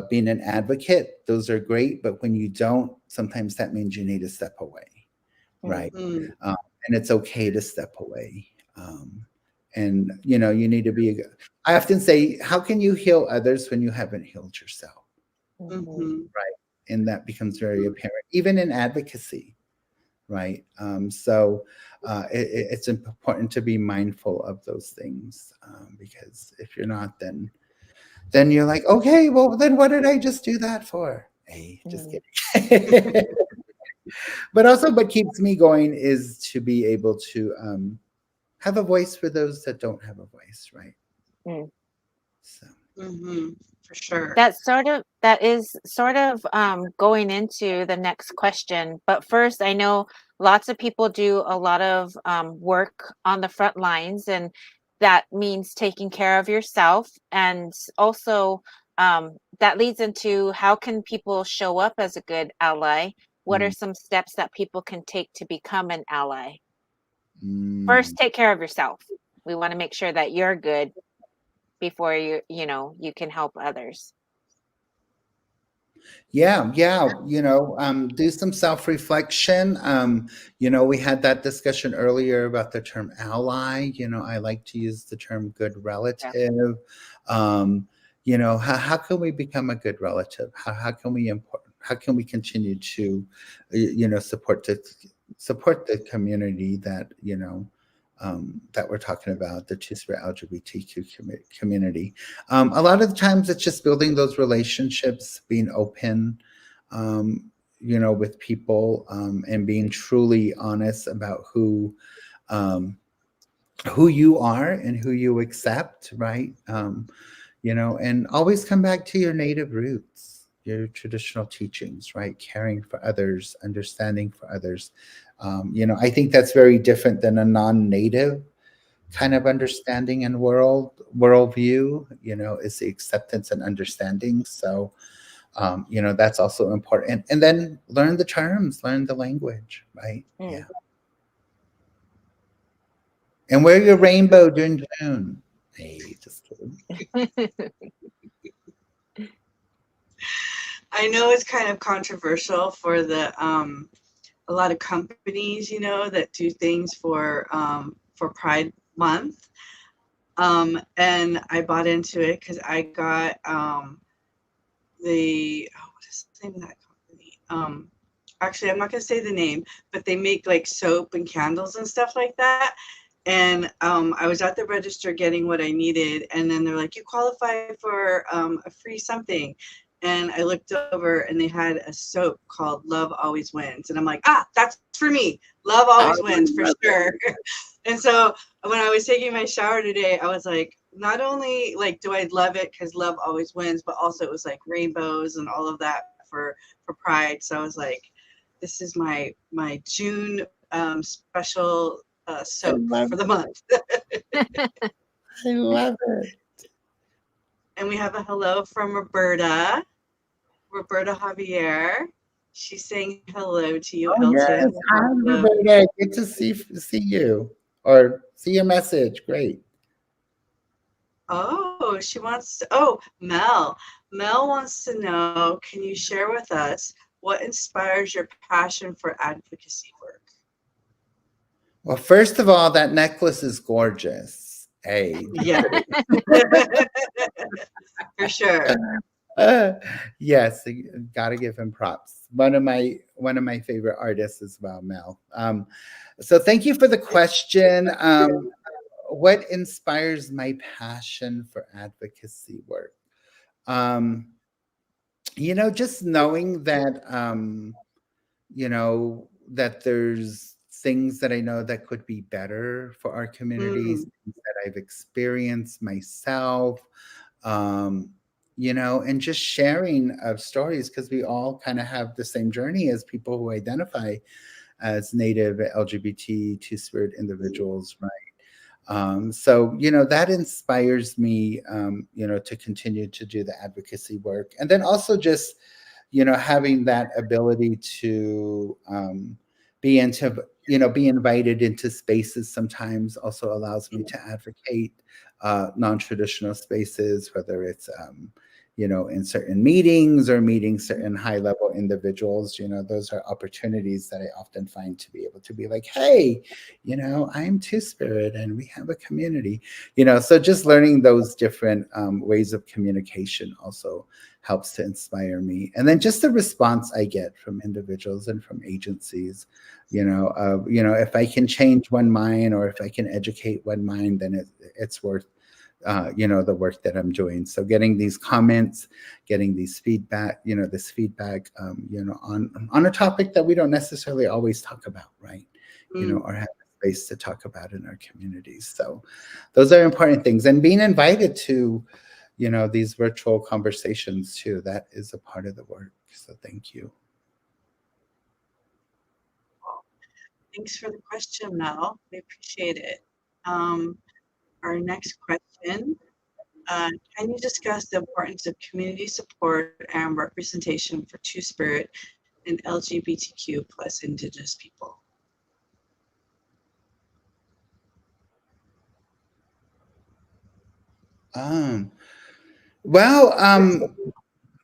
being an advocate, those are great. But when you don't, sometimes that means you need to step away, Mm, right? mm, Um, and it's okay to step away. And you need to be. I often say, how can you heal others when you haven't healed yourself? mhm, mhm, Right, and that becomes very apparent, even in advocacy, right? It's important to be mindful of those things, because if you're not, then you're like, okay, well, then what did I just do that for? Hey, just mm, kidding. But also, what keeps me going is to be able to have a voice for those that don't have a voice, right? mm. So, mhm, for sure. That is sort of going into the next question. But first, I know lots of people do a lot of work on the front lines, and that means taking care of yourself. And also, that leads into, how can people show up as a good ally? What are mm, some steps that people can take to become an ally? First, mm. take care of yourself. We want to make sure that you're good before you can help others. Yeah, yeah, do some self-reflection. We had that discussion earlier about the term ally. I like to use the term good Yeah. relative. How can we become a good relative? How can we continue to, support the community that we're talking about, the Two-Spirit LGBTQ community. A lot of the times it's just building those relationships, being open, with people, and being truly honest about who you are and who you accept, right? And always come back to your native roots, your traditional teachings, right? Caring for others, understanding for others. I think that's very different than a non-native kind of understanding and worldview. Is the acceptance and understanding. So that's also important, and then learn the terms, learn the language, right? Mm. Yeah. And wear your rainbow during June. Hey, just kidding. I know it's kind of controversial for the a lot of companies, that do things for Pride Month. And I bought into it because I got what is the name of that company? Actually, I'm not gonna say the name, but they make like soap and candles and stuff like that. And I was at the register getting what I needed, and then they're like, "You qualify for a free something." and I looked over and they had a soap called Love Always Wins. And I'm like, ah, that's for me. Love I always wins for love it. sure. And so when I was taking my shower today, I was like, not only like do I love it because love always wins, but also it was like rainbows and all of that for Pride. So I was like, this is my June special I soap love for the it. month. I love it. And we have a hello from Roberta Javier. She's saying hello to you, Oh Elton. yes. Hi, So, Roberta. Good to see you or see your message. Great. oh, she wants to, oh, Mel. Mel wants to know, can you share with us what inspires your passion for advocacy work? Well, first of all, that necklace is gorgeous. Hey, just Yeah, kidding. for sure. Uh, yes, gotta give him props. One of my favorite artists as well, Mel. So thank you for the question. What inspires my passion for advocacy work? Um, just knowing that that there's things that I know that could be better for our communities, Mm, things that I've experienced myself, um, and just sharing of stories because we all kind of have the same journey as people who identify as Native LGBT Two Spirit individuals, right? So that inspires me, to continue to do the advocacy work, and then also just having that ability to be invited into spaces sometimes also allows me to advocate non-traditional spaces, whether it's in certain meetings or meeting certain high-level individuals. Those are opportunities that I often find to be able to be like, hey, I'm Two-Spirit and we have a community. So just learning those different ways of communication also helps to inspire me. And then just the response I get from individuals and from agencies, if I can change one mind or if I can educate one mind, then it's worth the work that I'm doing. So getting these comments, getting these feedback, this feedback, on a topic that we don't necessarily always talk about, right? mm, Or have space to talk about in our communities. So those are important things. And being invited to, these virtual conversations too, that is a part of the work. So thank you. thanks for the question, Mel. We appreciate it. Um, our next question, can you discuss the importance of community support and representation for Two-Spirit and LGBTQ plus Indigenous people? Um, well,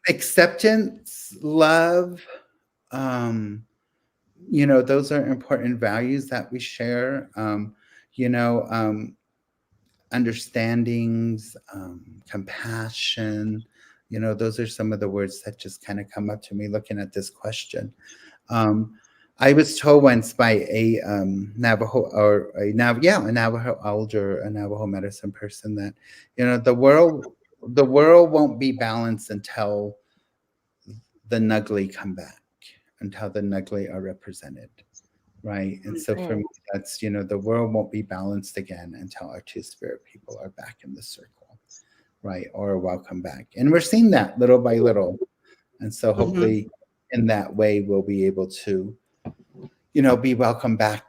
acceptance, love, um, those are important values that we share. You know, um, Understandings, compassion. Those are some of the words that just kind of come up to me looking at this question. Um, I was told once by a Navajo or a Navajo elder, a Navajo medicine person that the world won't be balanced until the Nugly come back, until the Nugly are represented, right? And so for Mm. me, that's the world won't be balanced again until our Two-Spirit people are back in the circle, right? Or welcome back, and we're seeing that little by little, and so Mm-hmm. hopefully in that way we'll be able to be welcomed back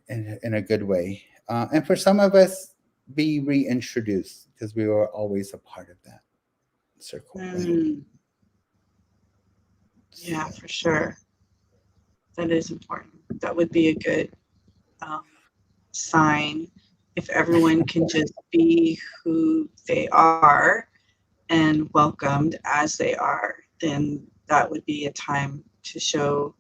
in a good way. And for some of us, be reintroduced because we were always a part of that circle, right? Mm, yeah, So, for sure. That is important. That would be a good um, sign if everyone can just be who they are and welcomed as they are. Then that would be a time to show.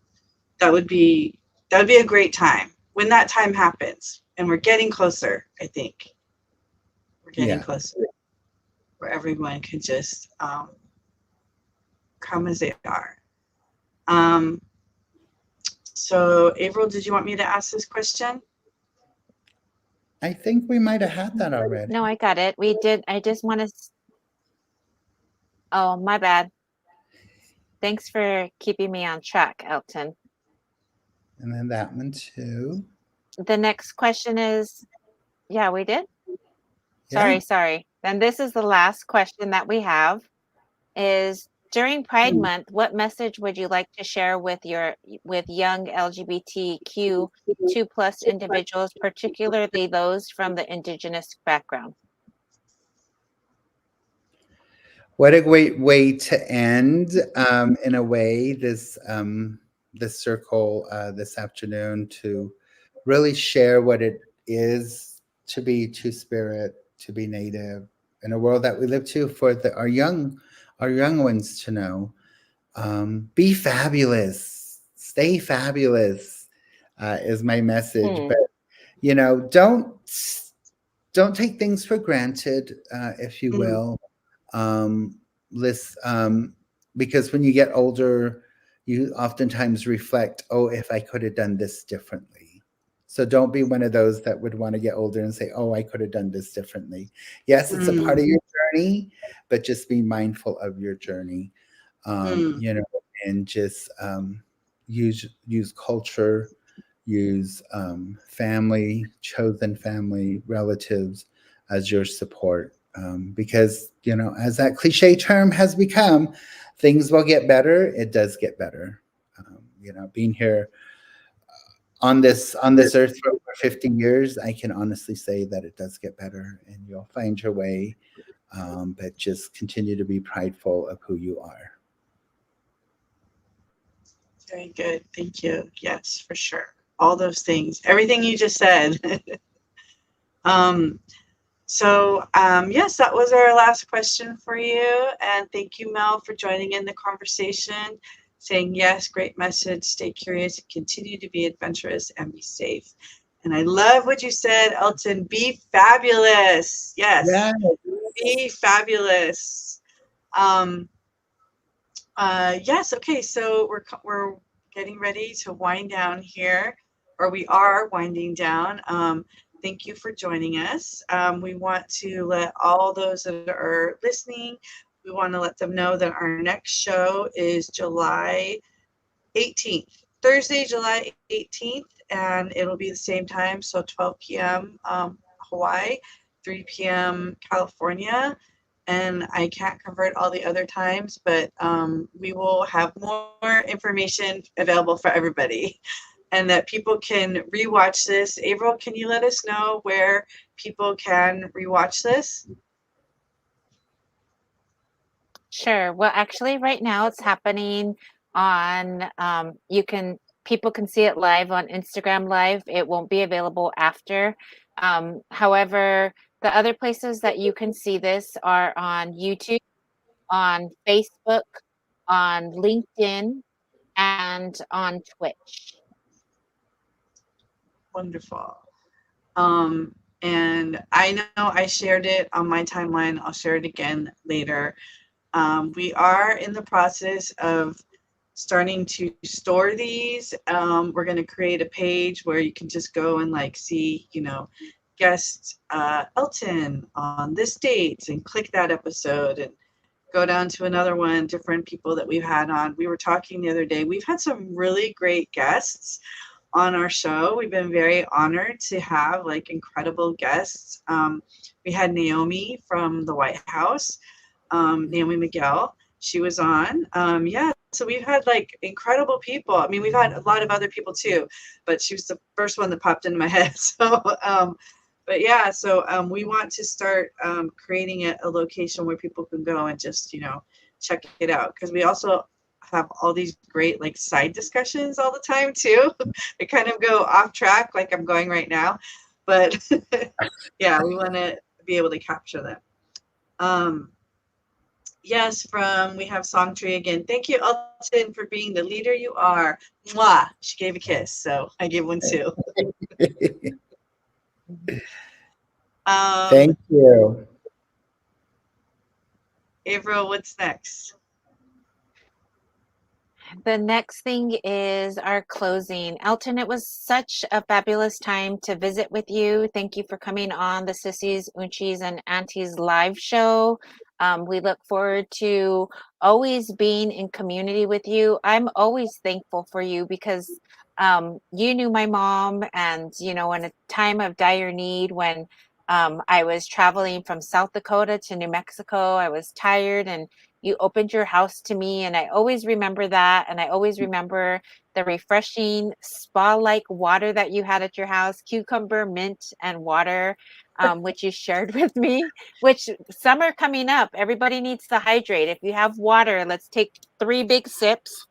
That would be that would be a great time when that time happens. And we're getting closer. I think we're getting yeah. closer where everyone can just come as they are. Um, so, April, did you want me to ask this question? I think we might have had that No, already. I got it. We did. I just want to. Oh, my bad. Thanks for keeping me on track, Elton. And then that one too. The next question is, yeah, we did? Yeah. Sorry. Then this is the last question that we have is during Pride Month, what message would you like to share with young LGBTQ2 plus individuals, particularly those from the indigenous background? What a great way to end, in a way, this circle this afternoon, to really share what it is to be Two Spirit, to be Native in a world that we live to, for our young ones to know. Be fabulous, stay fabulous, is my message. Hmm. But don't take things for granted, if you Mm, will. List Because when you get older, you oftentimes reflect, oh, if I could have done this differently. So don't be one of those that would want to get older and say, oh, I could have done this differently. Yes, it's a part mm, of your journey, but just be mindful of your journey. mm, And just use culture, use family, chosen family, relatives as your support. Because, as that cliche term has become, things will get better. It does get better. Being here on this earth for over 50 years, I can honestly say that it does get better, and you'll find your way. But just continue to be prideful of who you are. very good. Thank you. Yes, for sure. All those things, everything you just said. um, yes, that was our last question for you. And thank you, Mel, for joining in the conversation, saying yes, great message, stay curious, continue to be adventurous, and be safe. And I love what you said, Elton, be fabulous. Yeah. Yes, be fabulous. Um, yes, okay, so we're getting ready to wind down here, or we are winding down. Thank you for joining us. We want to let all those that are listening, we want to let them know that our next show is July 18th, Thursday, July 18th, and it'll be the same time, so 12 p.m. Hawaii, 3 p.m. California. And I can't convert all the other times, but we will have more information available for everybody, and that people can rewatch this. April, can you let us know where people can rewatch this? Sure. Well, actually, right now it's happening on, people can see it live on Instagram Live. It won't be available after. However, the other places that you can see this are on YouTube, on Facebook, on LinkedIn, and on Twitch. Wonderful. Um, and I know I shared it on my timeline. I'll share it again later. We are in the process of starting to store these. We're going to create a page where you can just go and see, guest Elton on this date, and click that episode and go down to another one, different people that we've had on. We were talking the other day. We've had some really great guests on our show. We've been very honored to have incredible guests. We had Naomi from the White House, Naomi Miguel. She was on. Yeah, so we've had incredible people. I mean, we've had a lot of other people too, but she was the first one that popped into my head. So, but yeah, so we want to start creating a location where people can go and just check it out, because we also have all these great side discussions all the time too. They kind of go off track like I'm going right now, but yeah, we want to be able to capture them. Yes, we have Song Tree again. Thank you, Alton, for being the leader you are. Mwah! She gave a kiss, so I gave one too. Thank you. April, what's next? The next thing is our closing. Elton, it was such a fabulous time to visit with you. Thank you for coming on the Sissies, Uncis, and Aunties live show. We look forward to always being in community with you. I'm always thankful for you because you knew my mom, and in a time of dire need, when I was traveling from South Dakota to New Mexico, I was tired, and you opened your house to me, and I always remember that, and I always remember the refreshing spa-like water that you had at your house, cucumber, mint, and water, which you shared with me. Which, summer coming up, everybody needs to hydrate. If you have water, let's take 3 big sips.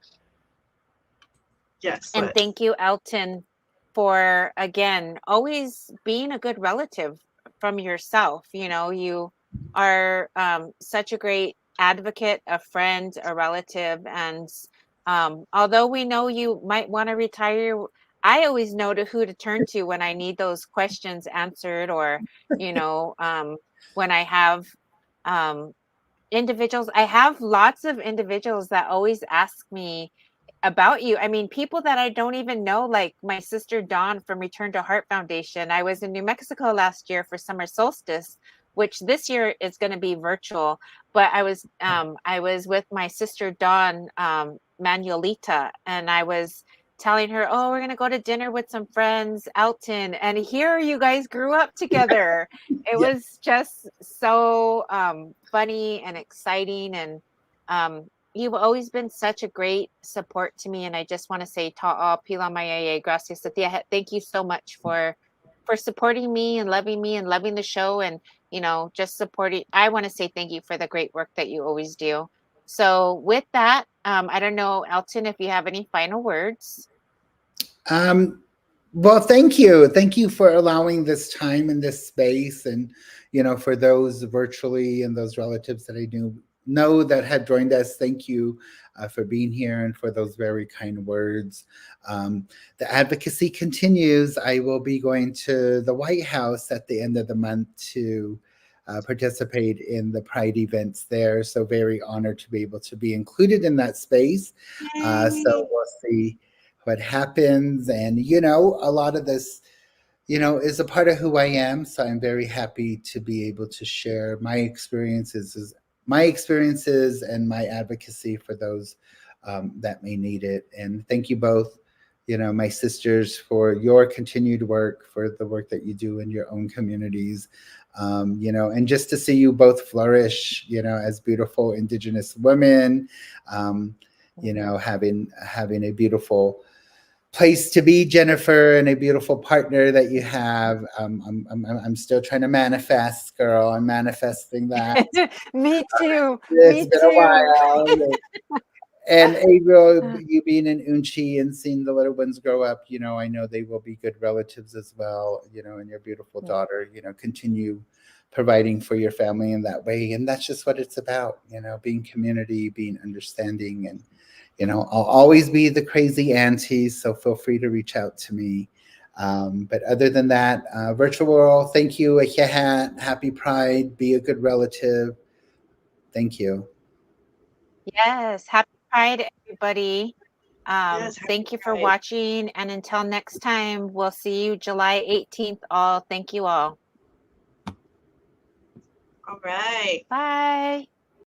Yes, And let's. thank you, Elton, for again always being a good relative from yourself. You are such a great advocate, a friend, a relative, and although we know you might want to retire, I always know who to turn to when I need those questions answered, or when I have um, individuals. I have lots of individuals that always ask me about you. I mean, people that I don't even know, like my sister Dawn from Return to Heart Foundation. I was in New Mexico last year for summer solstice, which this year is going to be virtual. But I was with my sister Dawn, Manuelita, and I was telling her, "Oh, we're going to go to dinner with some friends, Elton, and here you guys grew up together." It Yeah. was just so funny and exciting, and you've always been such a great support to me, and I just want to say ta'a pila mai gracias a tia. Thank you so much for supporting me and loving the show, and just supporting. I want to say thank you for the great work that you always do. So with that, I don't know, Elton, if you have any final words. Um, well, thank you. Thank you for allowing this time and this space, and for those virtually and those relatives that I do know that had joined us. Thank you for being here and for those very kind words. The advocacy continues. I will be going to the White House at the end of the month to participate in the Pride events there. So very honored to be able to be included in that space. So Yay. we'll see what happens. And, a lot of this, is a part of who I am. So I'm very happy to be able to share my experiences and my advocacy for those that may need it. And thank you both, my sisters, for your continued work, for the work that you do in your own communities. And just to see you both flourish, as beautiful Indigenous women, um, having a beautiful place to be, Jennifer, and a beautiful partner that you have. I'm still trying to manifest, girl. I'm manifesting that. Me too. It's Me been a too. while. And April, you being in Unci and seeing the little ones grow up, I know they will be good relatives as well, and your beautiful daughter, continue providing for your family in that way. And that's just what it's about, being community, being understanding. And, I'll always be the crazy auntie. So feel free to reach out to me. But other than that, virtual world, thank you. Happy Pride. Be a good relative. Thank you. Yes. Happy Pride, everybody. Yes, happy Thank you for Pride. watching. And until next time, we'll see you July 18th. All. Thank you all. All right. Bye.